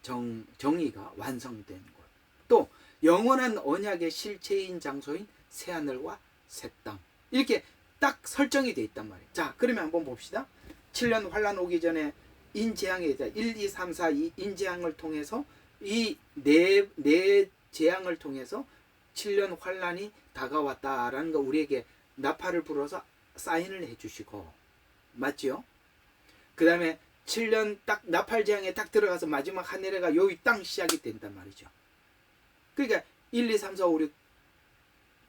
정의가 완성된 곳. 또 영원한 언약의 실체인 장소인 새하늘과 새 땅. 이렇게 딱 설정이 돼 있단 말이에요. 자, 그러면 한번 봅시다. 7년 환란 오기 전에 인재앙에 1, 2, 3, 4, 2 인재앙을 통해서 이 네 재앙을 통해서 7년 환란이 다가왔다라는 거 우리에게 나팔을 불어서 사인을 해주시고, 맞죠? 그 다음에 7년 딱 나팔 재앙에 딱 들어가서 마지막 한 해가 여기 땅 시작이 된단 말이죠. 그러니까 1, 2, 3, 4, 5, 6,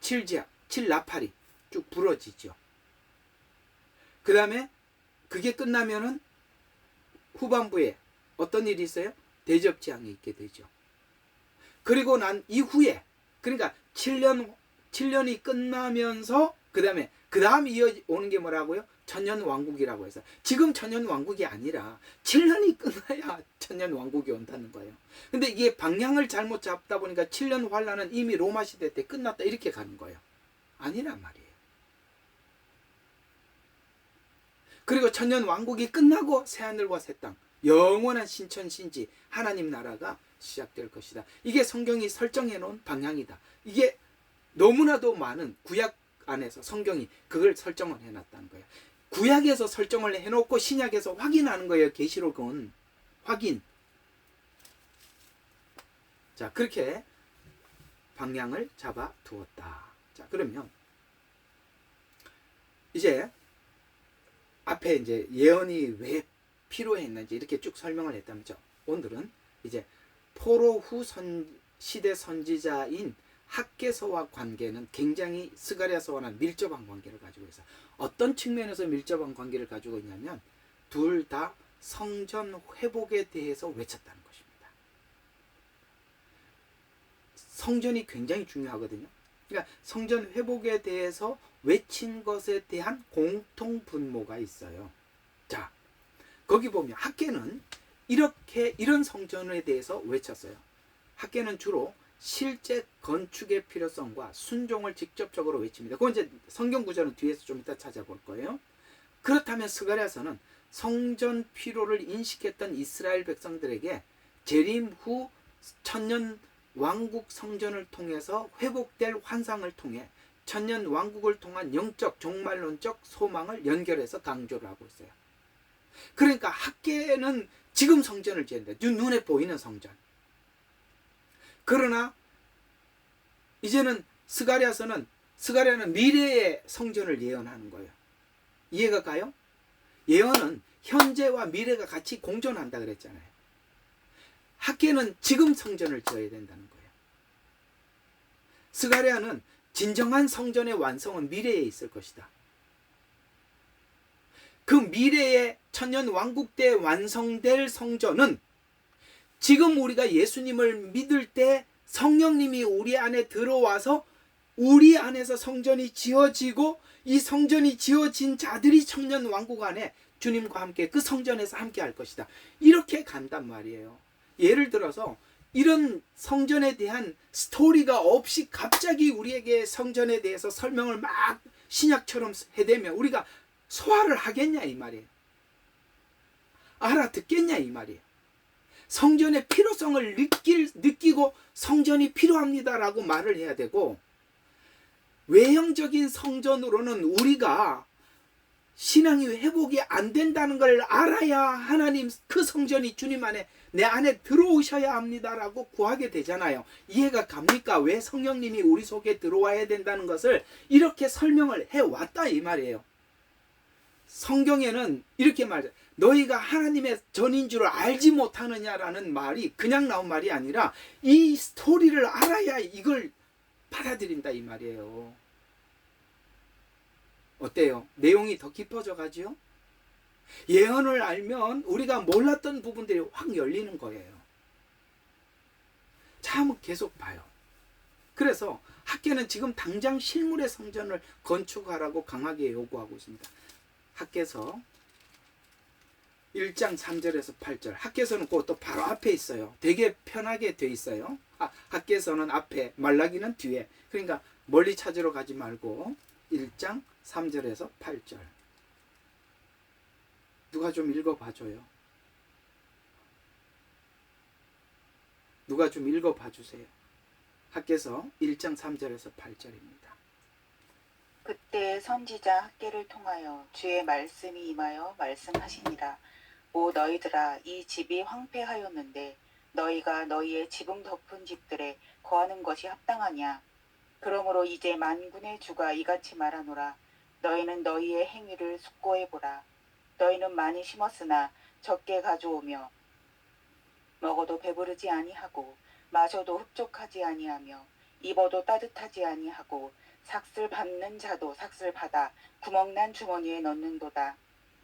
7재앙, 7나팔이 쭉 부러지죠. 그 다음에 그게 끝나면은 후반부에 어떤 일이 있어요? 대접재앙이 있게 되죠. 그리고 난 이후에, 그러니까 7년이 끝나면서 그 다음 이어오는 게 뭐라고요? 천년왕국이라고 해서, 지금 천년왕국이 아니라 7년이 끝나야 천년왕국이 온다는 거예요. 근데 이게 방향을 잘못 잡다 보니까 7년 환란은 이미 로마 시대 때 끝났다 이렇게 가는 거예요. 아니란 말이에요. 그리고 천년왕국이 끝나고 새하늘과 새 땅, 영원한 신천신지 하나님 나라가 시작될 것이다. 이게 성경이 설정해 놓은 방향이다. 이게 너무나도 많은 구약 안에서 성경이 그걸 설정을 해놨다는 거예요. 구약에서 설정을 해놓고 신약에서 확인하는 거예요. 계시록은 확인. 자, 그렇게 방향을 잡아 두었다. 자, 그러면 이제 앞에 이제 예언이 왜 필요했는지 이렇게 쭉 설명을 했다면죠. 오늘은 이제 포로 후 시대 선지자인 학개서와 관계는 굉장히 스가랴서와는 밀접한 관계를 가지고 있어요. 어떤 측면에서 밀접한 관계를 가지고 있냐면 둘 다 성전 회복에 대해서 외쳤다는 것입니다. 성전이 굉장히 중요하거든요. 그러니까 성전 회복에 대해서 외친 것에 대한 공통 분모가 있어요. 자, 거기 보면 학개는 이런 성전에 대해서 외쳤어요. 학개는 주로 실제 건축의 필요성과 순종을 직접적으로 외칩니다. 그건 이제 성경 구절은 뒤에서 좀 이따 찾아볼 거예요. 그렇다면 스가랴서는 성전 필요를 인식했던 이스라엘 백성들에게 재림 후 천년 왕국 성전을 통해서 회복될 환상을 통해 천년 왕국을 통한 영적 종말론적 소망을 연결해서 강조를 하고 있어요. 그러니까 학개는 지금 성전을 지은다. 눈에 보이는 성전. 그러나 이제는 스가랴는 미래의 성전을 예언하는 거예요. 이해가 가요? 예언은 현재와 미래가 같이 공존한다 그랬잖아요. 학개는 지금 성전을 지어야 된다는 거예요. 스가랴는 진정한 성전의 완성은 미래에 있을 것이다. 그 미래의 천년 왕국 때 완성될 성전은 지금 우리가 예수님을 믿을 때 성령님이 우리 안에 들어와서 우리 안에서 성전이 지어지고 이 성전이 지어진 자들이 천년 왕국 안에 주님과 함께 그 성전에서 함께 할 것이다. 이렇게 간단 말이에요. 예를 들어서 이런 성전에 대한 스토리가 없이 갑자기 우리에게 성전에 대해서 설명을 막 신약처럼 해대면 우리가 소화를 하겠냐 이 말이에요. 알아듣겠냐 이 말이에요. 성전의 필요성을 느끼고 성전이 필요합니다라고 말을 해야 되고, 외형적인 성전으로는 우리가 신앙이 회복이 안 된다는 걸 알아야 하나님 그 성전이 주님 안에 내 안에 들어오셔야 합니다라고 구하게 되잖아요. 이해가 갑니까? 왜 성령님이 우리 속에 들어와야 된다는 것을 이렇게 설명을 해왔다 이 말이에요. 성경에는 이렇게 말해요. 너희가 하나님의 전인 줄 알지 못하느냐라는 말이 그냥 나온 말이 아니라 이 스토리를 알아야 이걸 받아들인다 이 말이에요. 어때요? 내용이 더 깊어져 가지요? 예언을 알면 우리가 몰랐던 부분들이 확 열리는 거예요. 자, 한번 계속 봐요. 그래서 학개는 지금 당장 실물의 성전을 건축하라고 강하게 요구하고 있습니다. 학개서 1장 3절에서 8절. 학개서는 그것도 바로 앞에 있어요. 되게 편하게 돼 있어요. 학개서는 앞에, 말라기는 뒤에. 그러니까 멀리 찾으러 가지 말고 1장 3절에서 8절. 누가 좀 읽어봐줘요. 누가 좀 읽어봐주세요. 학개서 1장 3절에서 8절입니다. 그때 선지자 학개를 통하여 주의 말씀이 임하여 말씀하시니라. 오 너희들아, 이 집이 황폐하였는데 너희가 너희의 지붕 덮은 집들에 거하는 것이 합당하냐? 그러므로 이제 만군의 주가 이같이 말하노라. 너희는 너희의 행위를 숙고해보라. 너희는 많이 심었으나 적게 가져오며 먹어도 배부르지 아니하고 마셔도 흡족하지 아니하며 입어도 따뜻하지 아니하고 삭슬 받는 자도 삭슬 받아 구멍난 주머니에 넣는도다.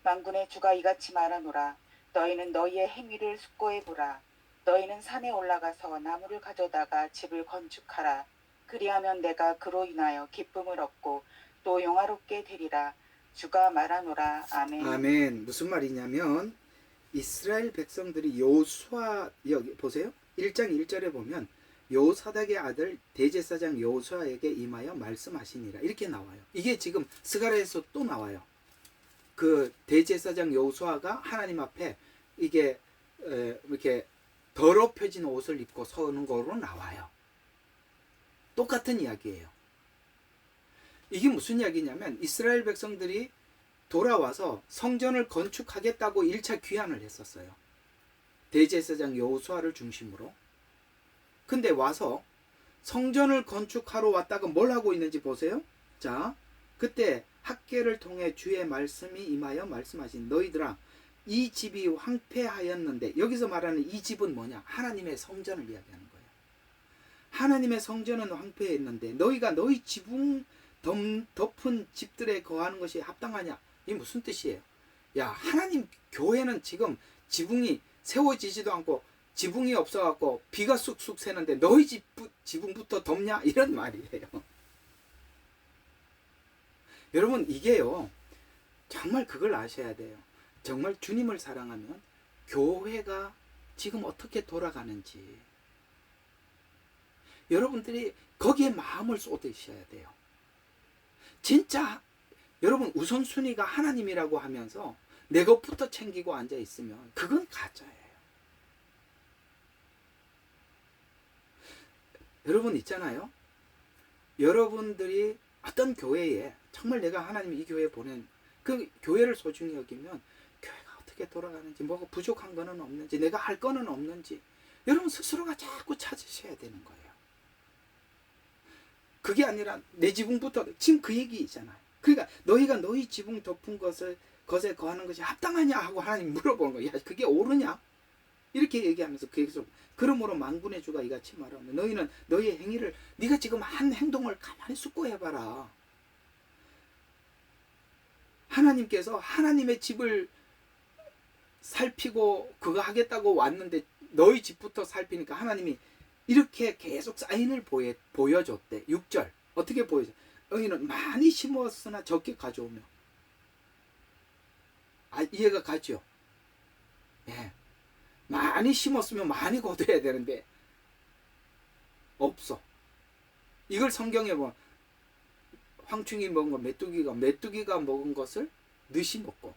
만군의 주가 이같이 말하노라. 너희는 너희의 행위를 숙고해보라. 너희는 산에 올라가서 나무를 가져다가 집을 건축하라. 그리하면 내가 그로 인하여 기쁨을 얻고 또 영화롭게 되리라. 주가 말하노라. 아멘. 아멘. 무슨 말이냐면 이스라엘 백성들이 여호수아, 여기 보세요. 1장 1절에 보면 여호사닥의 아들 대제사장 여호수아에게 임하여 말씀하시니라 이렇게 나와요. 이게 지금 스가랴에서 또 나와요. 그 대제사장 여호수아가 하나님 앞에 이게 이렇게 더럽혀진 옷을 입고 서는 거로 나와요. 똑같은 이야기예요. 이게 무슨 이야기냐면 이스라엘 백성들이 돌아와서 성전을 건축하겠다고 1차 귀환을 했었어요. 대제사장 여호수아를 중심으로. 근데 와서 성전을 건축하러 왔다가 뭘 하고 있는지 보세요. 자, 그때 학개를 통해 주의 말씀이 임하여 말씀하신 너희들아 이 집이 황폐하였는데, 여기서 말하는 이 집은 뭐냐? 하나님의 성전을 이야기하는 거예요. 하나님의 성전은 황폐했는데 너희가 너희 지붕 덮은 집들에 거하는 것이 합당하냐? 이게 무슨 뜻이에요? 야, 하나님 교회는 지금 지붕이 세워지지도 않고 지붕이 없어갖고 비가 쑥쑥 새는데 너희 지붕부터 덮냐? 이런 말이에요. 여러분, 이게요, 정말 그걸 아셔야 돼요. 정말 주님을 사랑하면 교회가 지금 어떻게 돌아가는지 여러분들이 거기에 마음을 쏟으셔야 돼요. 진짜 여러분 우선순위가 하나님이라고 하면서 내 것부터 챙기고 앉아 있으면 그건 가짜예요. 여러분 있잖아요. 여러분들이 어떤 교회에 정말 내가 하나님이 이 교회에 보낸 그 교회를 소중히 여기면 교회가 어떻게 돌아가는지, 뭐가 부족한 거는 없는지, 내가 할 거는 없는지 여러분 스스로가 자꾸 찾으셔야 되는 거예요. 그게 아니라 내 지붕부터, 지금 그 얘기잖아요. 그러니까 너희가 너희 지붕 덮은 것에 거하는 것이 합당하냐 하고 하나님 물어보는 거야. 그게 옳으냐? 이렇게 얘기하면서 계속 그러므로 만군의 주가 이같이 말하면 너희는 너희의 행위를, 네가 지금 한 행동을 가만히 숙고해봐라. 하나님께서 하나님의 집을 살피고 그거 하겠다고 왔는데 너희 집부터 살피니까 하나님이 이렇게 계속 사인을 보여줬대. 6절 어떻게 보여줘? 너희는 많이 심었으나 적게 가져오며. 이해가 가죠? 예. 많이 심었으면 많이 거둬야 되는데 없어. 이걸 성경에 보면 황충이 먹은 거, 메뚜기가 먹은 것을 느시 먹고.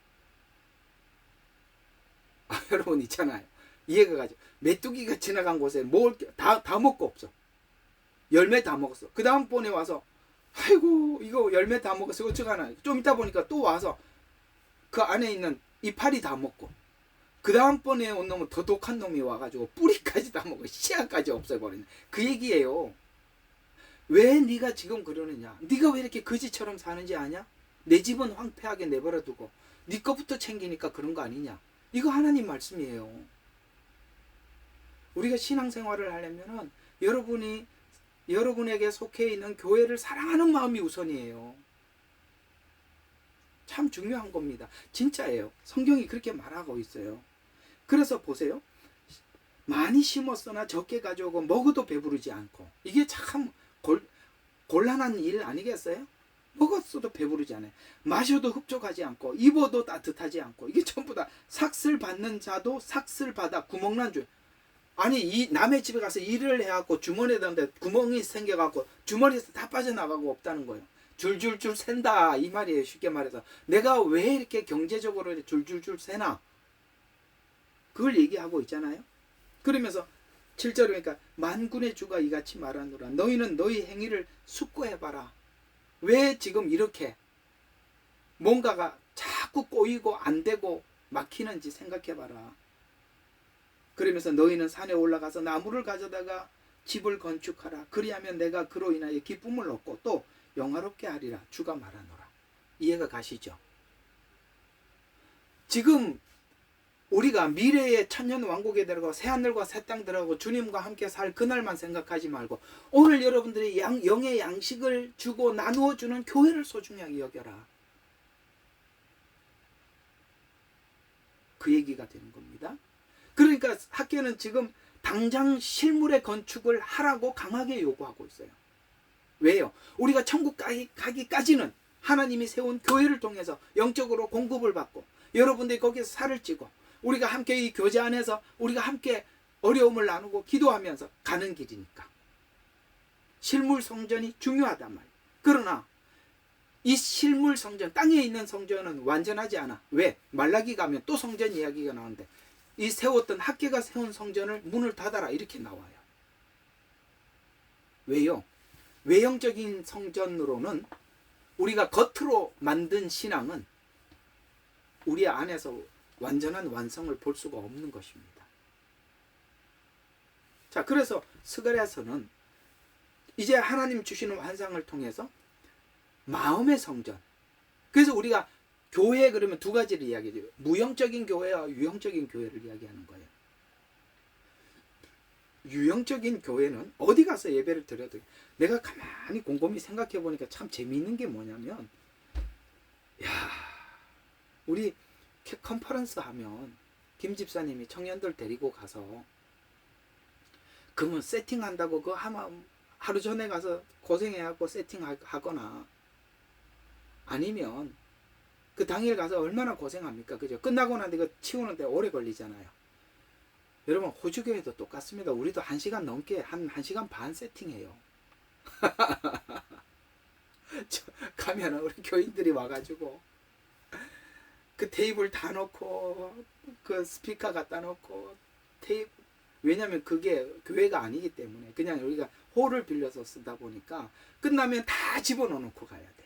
여러분 있잖아요. 이해가 가죠? 메뚜기가 지나간 곳에 뭘 다 먹고 없어. 열매 다 먹었어. 그 다음번에 와서 아이고 이거 열매 다 먹었어. 어쩌가나. 좀 이따 보니까 또 와서 그 안에 있는 이파리 다 먹고, 그 다음번에 온 놈은 더 독한 놈이 와가지고 뿌리까지 다 먹어 씨앗까지 없애버리는 그 얘기예요. 왜 네가 지금 그러느냐? 네가 왜 이렇게 거지처럼 사는지 아냐? 내 집은 황폐하게 내버려두고 네 거부터 챙기니까 그런 거 아니냐? 이거 하나님 말씀이에요. 우리가 신앙생활을 하려면은 여러분에게 속해 있는 교회를 사랑하는 마음이 우선이에요. 참 중요한 겁니다. 진짜예요. 성경이 그렇게 말하고 있어요. 그래서 보세요. 많이 심었으나 적게 가져오고 먹어도 배부르지 않고. 이게 참 곤란한 일 아니겠어요? 먹었어도 배부르지 않아요. 마셔도 흡족하지 않고 입어도 따뜻하지 않고. 이게 전부 다 삭슬 받는 자도 삭슬 받아 구멍난 줄. 아니 이 남의 집에 가서 일을 해갖고 주머니에 넣는데 구멍이 생겨갖고 주머니에서 다 빠져나가고 없다는 거예요. 줄줄줄 샌다 이 말이에요. 쉽게 말해서 내가 왜 이렇게 경제적으로 줄줄줄 새나 그걸 얘기하고 있잖아요. 그러면서 7절에 그러니까 만군의 주가 이같이 말하노라 너희는 너희 행위를 숙고해봐라. 왜 지금 이렇게 뭔가가 자꾸 꼬이고 안 되고 막히는지 생각해봐라. 그러면서 너희는 산에 올라가서 나무를 가져다가 집을 건축하라. 그리하면 내가 그로 인하여 기쁨을 얻고 또 영화롭게 하리라. 주가 말하노라. 이해가 가시죠? 지금 우리가 미래의 천년 왕국에 들어가고 새하늘과 새 땅 들어가고 주님과 함께 살 그날만 생각하지 말고 오늘 여러분들이 영의 양식을 주고 나누어 주는 교회를 소중하게 여겨라. 그 얘기가 되는 겁니다. 그러니까 학교는 지금 당장 실물의 건축을 하라고 강하게 요구하고 있어요. 왜요? 우리가 천국 가기까지는 하나님이 세운 교회를 통해서 영적으로 공급을 받고 여러분들이 거기서 살을 찌고 우리가 함께 이 교제 안에서 우리가 함께 어려움을 나누고 기도하면서 가는 길이니까 실물 성전이 중요하단 말이에요. 그러나 이 실물 성전, 땅에 있는 성전은 완전하지 않아. 왜? 말라기 가면 또 성전 이야기가 나오는데 이 세웠던 학계가 세운 성전을 문을 닫아라 이렇게 나와요. 왜요? 외형적인 성전으로는 우리가 겉으로 만든 신앙은 우리 안에서 완전한 완성을 볼 수가 없는 것입니다. 자, 그래서 스가랴서는 이제 하나님 주시는 환상을 통해서 마음의 성전. 그래서 우리가 교회 그러면 두 가지를 이야기해요. 무형적인 교회와 유형적인 교회를 이야기하는 거예요. 유형적인 교회는 어디 가서 예배를 드려도 내가 가만히 곰곰이 생각해 보니까 참 재미있는 게 뭐냐면, 야, 우리 컨퍼런스 하면 김 집사님이 청년들 데리고 가서 그러면 세팅한다고 그 하루 전에 가서 고생해갖고 세팅하거나 아니면 그 당일 가서 얼마나 고생합니까? 그죠? 끝나고 나서 이거 치우는데 오래 걸리잖아요. 여러분, 호주교회도 똑같습니다. 우리도 1시간 넘게 한 1시간 반 세팅해요. 가면 우리 교인들이 와가지고 그 테이블 다 놓고 그 스피커 갖다 놓고 왜냐면 그게 교회가 아니기 때문에 그냥 우리가 홀을 빌려서 쓰다 보니까 끝나면 다 집어넣고 가야 돼.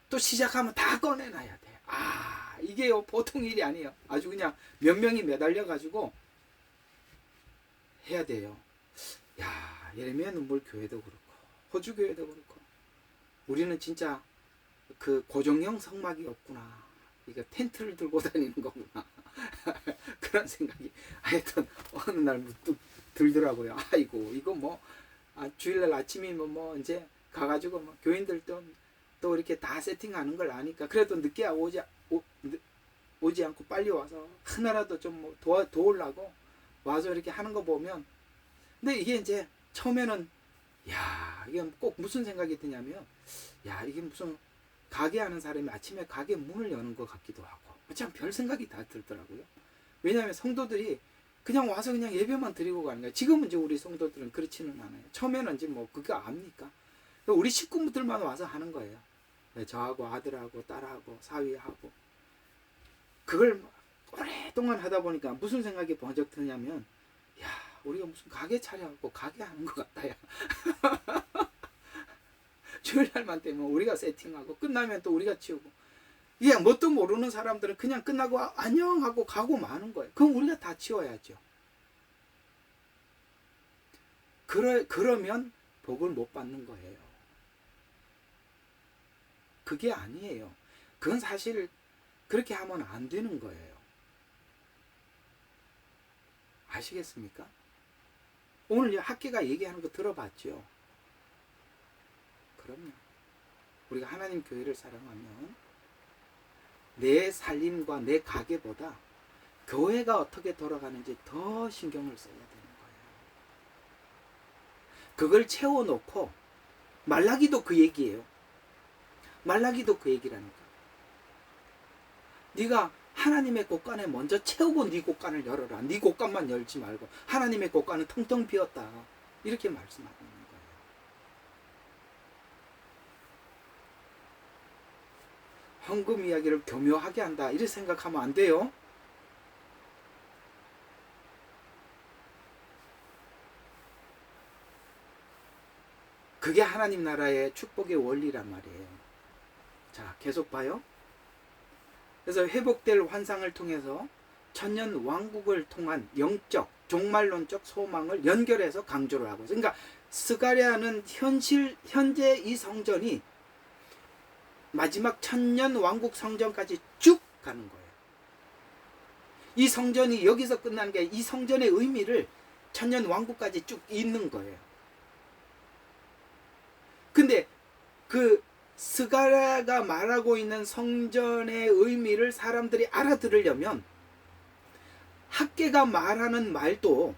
또 시작하면 다 꺼내놔야 돼. 아, 이게 보통 일이 아니에요. 아주 그냥 몇 명이 매달려 가지고 해야 돼요. 야, 예레미야 눈물 교회도 그렇고 호주 교회도 그렇고 우리는 진짜 그 고정형 성막이 없구나. 이거 텐트를 들고 다니는 거구나. 그런 생각이 하여튼 어느 날 문득 들더라고요. 아이고, 이거 뭐 주일날 아침이면 뭐 이제 가가지고 뭐 교인들 또 이렇게 다 세팅하는 걸 아니까 그래도 늦게 오지 않고 빨리 와서 하나라도 좀 뭐 도우려고 와서 이렇게 하는 거 보면, 근데 이게 이제 처음에는 야, 이게 꼭 무슨 생각이 드냐면, 야, 이게 무슨 가게 하는 사람이 아침에 가게 문을 여는 것 같기도 하고 참 별 생각이 다 들더라고요. 왜냐하면 성도들이 그냥 와서 그냥 예배만 드리고 가는 거예요. 지금은 이제 우리 성도들은 그렇지는 않아요. 처음에는 이제 뭐 그거 압니까? 우리 식구들만 와서 하는 거예요. 저하고 아들하고 딸하고 사위하고 그걸 오랫동안 하다 보니까 무슨 생각이 번쩍 드냐면, 야, 우리가 무슨 가게 차려갖고 가게 하는 것 같다. 야. 주일날만 되면 우리가 세팅하고 끝나면 또 우리가 치우고, 이게 뭣도 모르는 사람들은 그냥 끝나고 안녕 하고 가고 마는 거예요. 그럼 우리가 다 치워야죠. 그러면 복을 못 받는 거예요. 그게 아니에요. 그건 사실 그렇게 하면 안 되는 거예요. 아시겠습니까? 오늘 학계가 얘기하는 거 들어봤죠? 그럼요. 우리가 하나님 교회를 사랑하면 내 살림과 내 가게보다 교회가 어떻게 돌아가는지 더 신경을 써야 되는 거예요. 그걸 채워놓고, 말라기도 그 얘기예요. 말라기도 그 얘기라니까. 네가 하나님의 곳간에 먼저 채우고 네 곳간을 열어라. 네 곳간만 열지 말고 하나님의 곳간은 텅텅 비었다. 이렇게 말씀하고 있는 거예요. 헌금 이야기를 교묘하게 한다. 이렇게 생각하면 안 돼요. 그게 하나님 나라의 축복의 원리란 말이에요. 자, 계속 봐요. 그래서 회복될 환상을 통해서 천년 왕국을 통한 영적, 종말론적 소망을 연결해서 강조를 하고 있어요. 그러니까 스가랴는 현재 이 성전이 마지막 천년 왕국 성전까지 쭉 가는 거예요. 이 성전이 여기서 끝나는 게 이 성전의 의미를 천년 왕국까지 쭉 잇는 거예요. 근데 그 스가랴가 말하고 있는 성전의 의미를 사람들이 알아들으려면 학계가 말하는 말도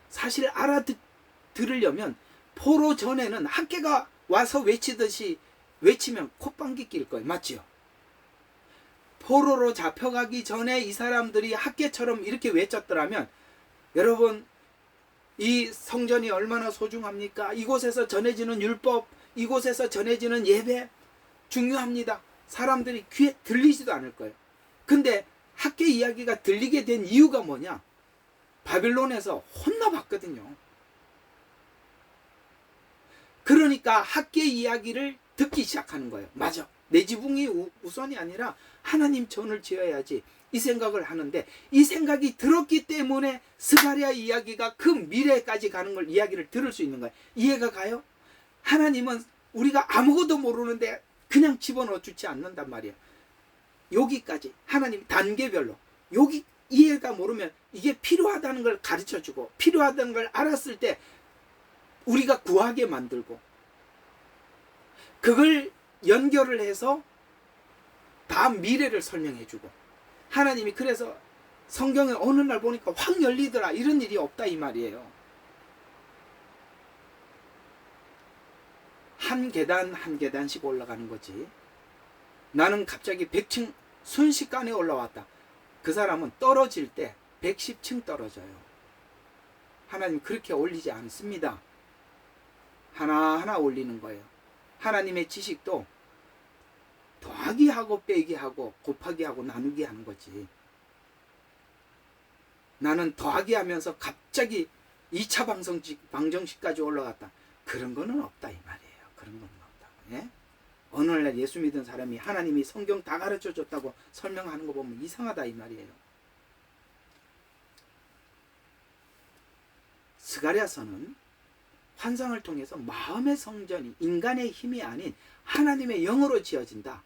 사실 알아들으려면 포로 전에는 학계가 와서 외치면 콧방귀 낄 거예요. 맞죠? 포로로 잡혀가기 전에 이 사람들이 학계처럼 이렇게 외쳤더라면, 여러분, 이 성전이 얼마나 소중합니까? 이곳에서 전해지는 율법, 이곳에서 전해지는 예배 중요합니다. 사람들이 귀에 들리지도 않을 거예요. 근데 학계 이야기가 들리게 된 이유가 뭐냐? 바빌론에서 혼나봤거든요. 그러니까 학계 이야기를 듣기 시작하는 거예요. 맞아. 내 지붕이 우선이 아니라 하나님 전을 지어야지. 이 생각을 하는데, 이 생각이 들었기 때문에 스가랴 이야기가 그 미래까지 가는 걸 이야기를 들을 수 있는 거예요. 이해가 가요? 하나님은 우리가 아무것도 모르는데 그냥 집어넣어 주지 않는단 말이에요. 여기까지 하나님 단계별로 여기 이해가 모르면 이게 필요하다는 걸 가르쳐 주고, 필요하다는 걸 알았을 때 우리가 구하게 만들고, 그걸 연결을 해서 다음 미래를 설명해 주고, 하나님이 그래서 성경에 어느 날 보니까 확 열리더라, 이런 일이 없다 이 말이에요. 한 계단 한 계단씩 올라가는 거지. 나는 갑자기 100층 순식간에 올라왔다. 그 사람은 떨어질 때 110층 떨어져요. 하나님 그렇게 올리지 않습니다. 하나하나 올리는 거예요. 하나님의 지식도 더하기 하고 빼기 하고 곱하기 하고 나누기 하는 거지. 나는 더하기 하면서 갑자기 2차 방정식까지 올라갔다. 그런 거는 없다 이 말이에요. 그런 거는 없다. 예? 어느 날 예수 믿은 사람이 하나님이 성경 다 가르쳐 줬다고 설명하는 거 보면 이상하다 이 말이에요. 스가랴서는 환상을 통해서 마음의 성전이 인간의 힘이 아닌 하나님의 영으로 지어진다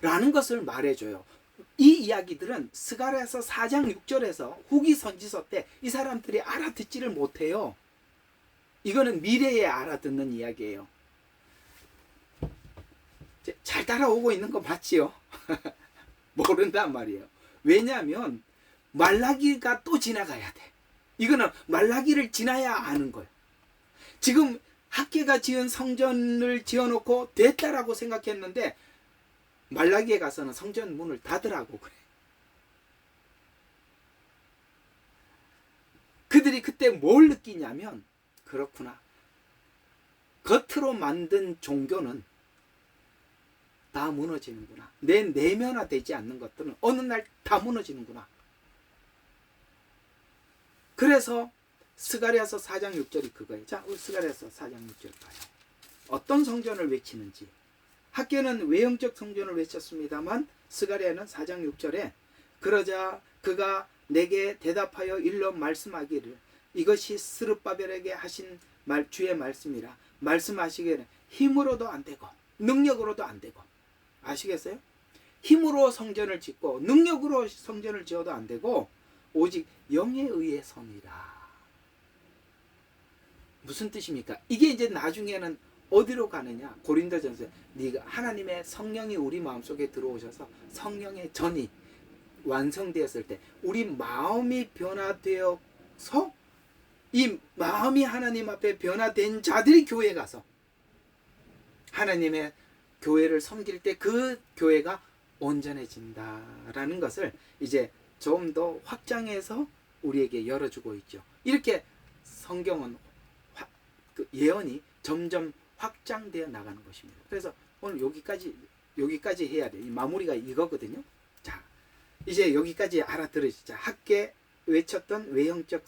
라는 것을 말해줘요. 이 이야기들은 스가랴서 4장 6절에서 후기 선지서 때 이 사람들이 알아듣지를 못해요. 이거는 미래에 알아듣는 이야기예요. 잘 따라오고 있는 거 맞지요? 모른단 말이에요. 왜냐하면 말라기가 또 지나가야 돼. 이거는 말라기를 지나야 아는 거예요. 지금 학계가 지은 성전을 지어놓고 됐다라고 생각했는데 말라기에 가서는 성전 문을 닫으라고 그래. 그들이 그때 뭘 느끼냐면, 그렇구나, 겉으로 만든 종교는 다 무너지는구나. 내 내면화되지 않는 것들은 어느 날 다 무너지는구나. 그래서 스가랴서 4장 6절이 그거예요. 자, 우리 스가랴서 4장 6절 봐요. 어떤 성전을 외치는지. 학계는 외형적 성전을 외쳤습니다만 스가랴는 4장 6절에 그러자 그가 내게 대답하여 일러 말씀하기를 이것이 스룹바벨에게 하신 주의 말씀이라. 말씀하시기를 힘으로도 안 되고 능력으로도 안 되고. 아시겠어요? 힘으로 성전을 짓고 능력으로 성전을 지어도 안 되고 오직 영에 의해서니라. 무슨 뜻입니까? 이게 이제 나중에는 어디로 가느냐? 고린도전서, 네가 하나님의 성령이 우리 마음속에 들어오셔서 성령의 전이 완성되었을 때 우리 마음이 변화되어서 이 마음이 하나님 앞에 변화된 자들이 교회에 가서 하나님의 교회를 섬길 때 그 교회가 온전해진다라는 것을 이제 좀 더 확장해서 우리에게 열어주고 있죠. 이렇게 성경은 예언이 점점 확장되어 나가는 것입니다. 그래서 오늘 여기까지 해야 돼. 이 마무리가 이거거든요. 자, 이제 여기까지 알아들으시자. 학계 외쳤던 외형적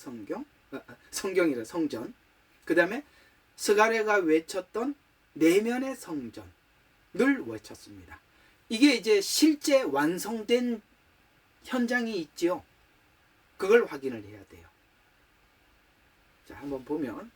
성경이라 성전. 그 다음에 스가랴가 외쳤던 내면의 성전을 외쳤습니다. 이게 이제 실제 완성된 현장이 있지요. 그걸 확인을 해야 돼요. 자, 한번 보면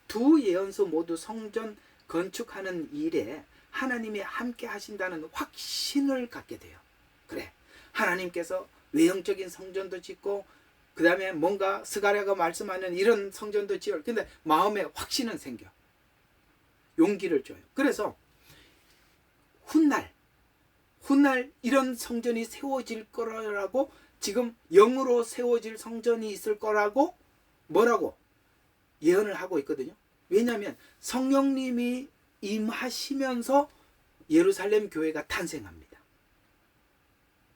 두 예언서 모두 성전 건축하는 일에 하나님이 함께 하신다는 확신을 갖게 돼요. 그래, 하나님께서 외형적인 성전도 짓고 그 다음에 뭔가 스가랴가 말씀하는 이런 성전도 지을, 근데 마음에 확신은 생겨. 용기를 줘요. 그래서 훗날 이런 성전이 세워질 거라고, 지금 영으로 세워질 성전이 있을 거라고 뭐라고 예언을 하고 있거든요. 왜냐하면 성령님이 임하시면서 예루살렘 교회가 탄생합니다.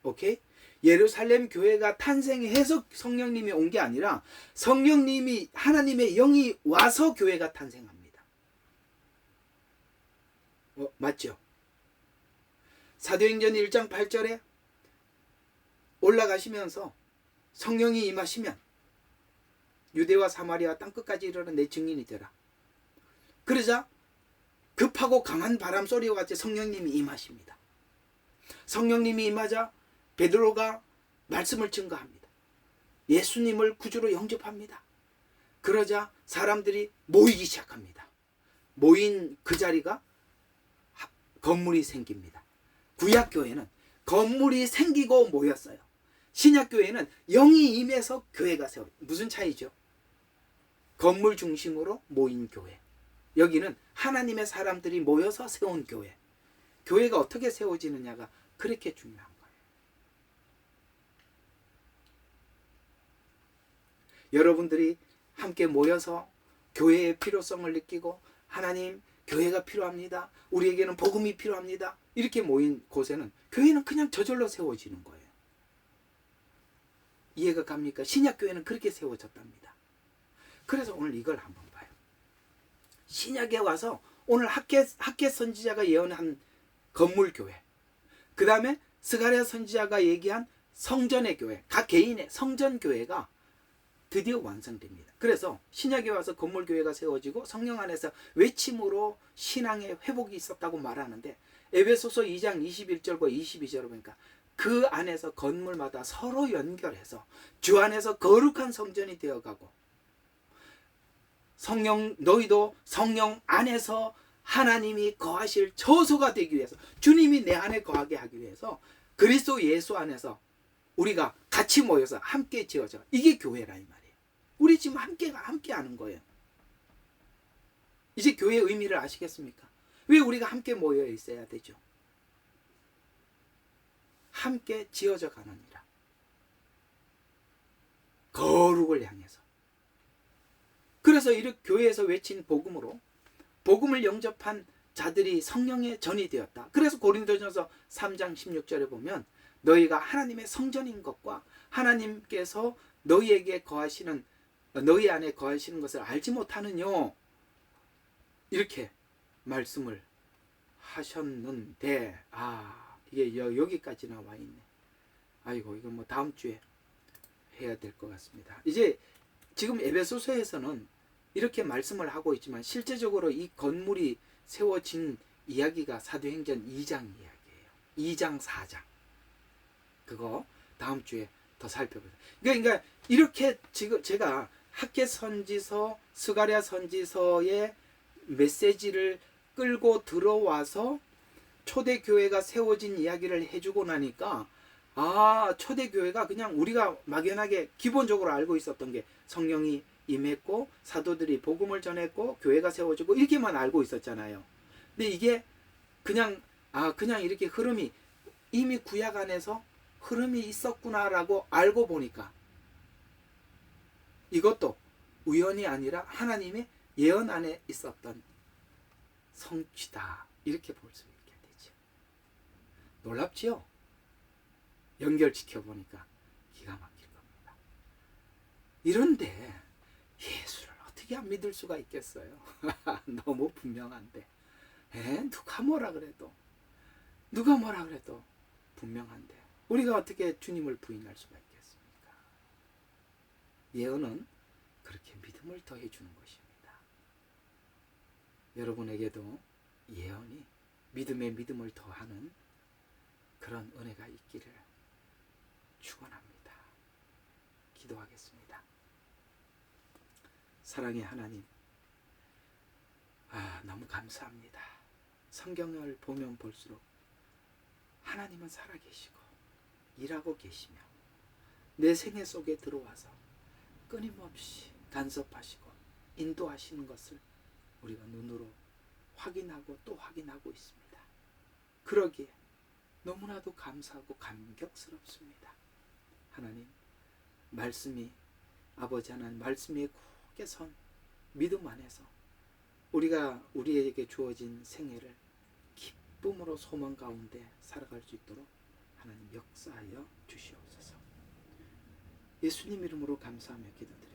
오케이? 예루살렘 교회가 탄생해서 성령님이 온 게 아니라 성령님이, 하나님의 영이 와서 교회가 탄생합니다. 맞죠? 사도행전 1장 8절에 올라가시면서 성령이 임하시면 유대와 사마리아 땅끝까지 이르러 내 증인이 되라. 그러자 급하고 강한 바람 소리와 같이 성령님이 임하십니다. 성령님이 임하자 베드로가 말씀을 증거합니다. 예수님을 구주로 영접합니다. 그러자 사람들이 모이기 시작합니다. 모인 그 자리가 건물이 생깁니다. 구약교회는 건물이 생기고 모였어요. 신약교회는 영이 임해서 교회가 세워요. 무슨 차이죠? 건물 중심으로 모인 교회. 여기는 하나님의 사람들이 모여서 세운 교회. 교회가 어떻게 세워지느냐가 그렇게 중요한 거예요. 여러분들이 함께 모여서 교회의 필요성을 느끼고 하나님, 교회가 필요합니다. 우리에게는 복음이 필요합니다. 이렇게 모인 곳에는 교회는 그냥 저절로 세워지는 거예요. 이해가 갑니까? 신약교회는 그렇게 세워졌답니다. 그래서 오늘 이걸 한번 봐요. 신약에 와서 오늘 학개 선지자가 예언한 건물교회, 그 다음에 스가랴 선지자가 얘기한 성전의 교회, 각 개인의 성전교회가 드디어 완성됩니다. 그래서 신약에 와서 건물교회가 세워지고 성령 안에서 외침으로 신앙의 회복이 있었다고 말하는데 에베소서 2장 21절과 22절을 보니까 그 안에서 건물마다 서로 연결해서 주 안에서 거룩한 성전이 되어가고 너희도 성령 안에서 하나님이 거하실 처소가 되기 위해서 주님이 내 안에 거하게 하기 위해서 그리스도 예수 안에서 우리가 같이 모여서 함께 지어져. 이게 교회라 이 말이에요. 우리 지금 함께 하는 거예요. 이제 교회의 의미를 아시겠습니까? 왜 우리가 함께 모여 있어야 되죠? 함께 지어져 가느니라. 거룩을 향해서. 그래서 이렇게 교회에서 외친 복음으로 복음을 영접한 자들이 성령의 전이 되었다. 그래서 고린도전서 3장 16절에 보면 너희가 하나님의 성전인 것과 하나님께서 너희에게 거하시는 너희 안에 거하시는 것을 알지 못하느뇨. 이렇게 말씀을 하셨는데 이게 여기까지 나와 있네. 아이고 이거 뭐 다음 주에 해야 될 것 같습니다. 이제 지금 에베소서에서는 이렇게 말씀을 하고 있지만 실제적으로 이 건물이 세워진 이야기가 사도행전 2장 이야기예요. 2장 4장. 그거 다음 주에 더 살펴보세요. 그러니까 이렇게 지금 제가 학개 선지서, 스가랴 선지서의 메시지를 끌고 들어와서 초대교회가 세워진 이야기를 해주고 나니까 초대교회가 그냥 우리가 막연하게 기본적으로 알고 있었던 게 성령이 임했고 사도들이 복음을 전했고 교회가 세워지고 이렇게만 알고 있었잖아요. 근데 이게 그냥 이렇게 흐름이 이미 구약 안에서 흐름이 있었구나라고 알고 보니까 이것도 우연이 아니라 하나님의 예언 안에 있었던 성취다. 이렇게 볼 수 있게 되죠. 놀랍지요? 연결시켜 보니까 기가 막힐 겁니다. 이런데 예수를 어떻게 안 믿을 수가 있겠어요? 너무 분명한데. 누가 뭐라 그래도 분명한데 우리가 어떻게 주님을 부인할 수가 있겠습니까? 예언은 그렇게 믿음을 더해 주는 것입니다. 여러분에게도 예언이 믿음에 믿음을 더하는 그런 은혜가 있기를 축원합니다. 기도하겠습니다. 사랑의 하나님, 너무 감사합니다. 성경을 보면 볼수록 하나님은 살아계시고 일하고 계시며 내 생애 속에 들어와서 끊임없이 간섭하시고 인도하시는 것을 우리가 눈으로 확인하고 또 확인하고 있습니다. 그러기에 너무나도 감사하고 감격스럽습니다. 하나님, 말씀이 아버지 하나님 말씀에 굳게 선 믿음 안에서 우리에게 주어진 생애를 기쁨으로 소망 가운데 살아갈 수 있도록 하나님 역사하여 주시옵소서. 예수님 이름으로 감사하며 기도드립니다.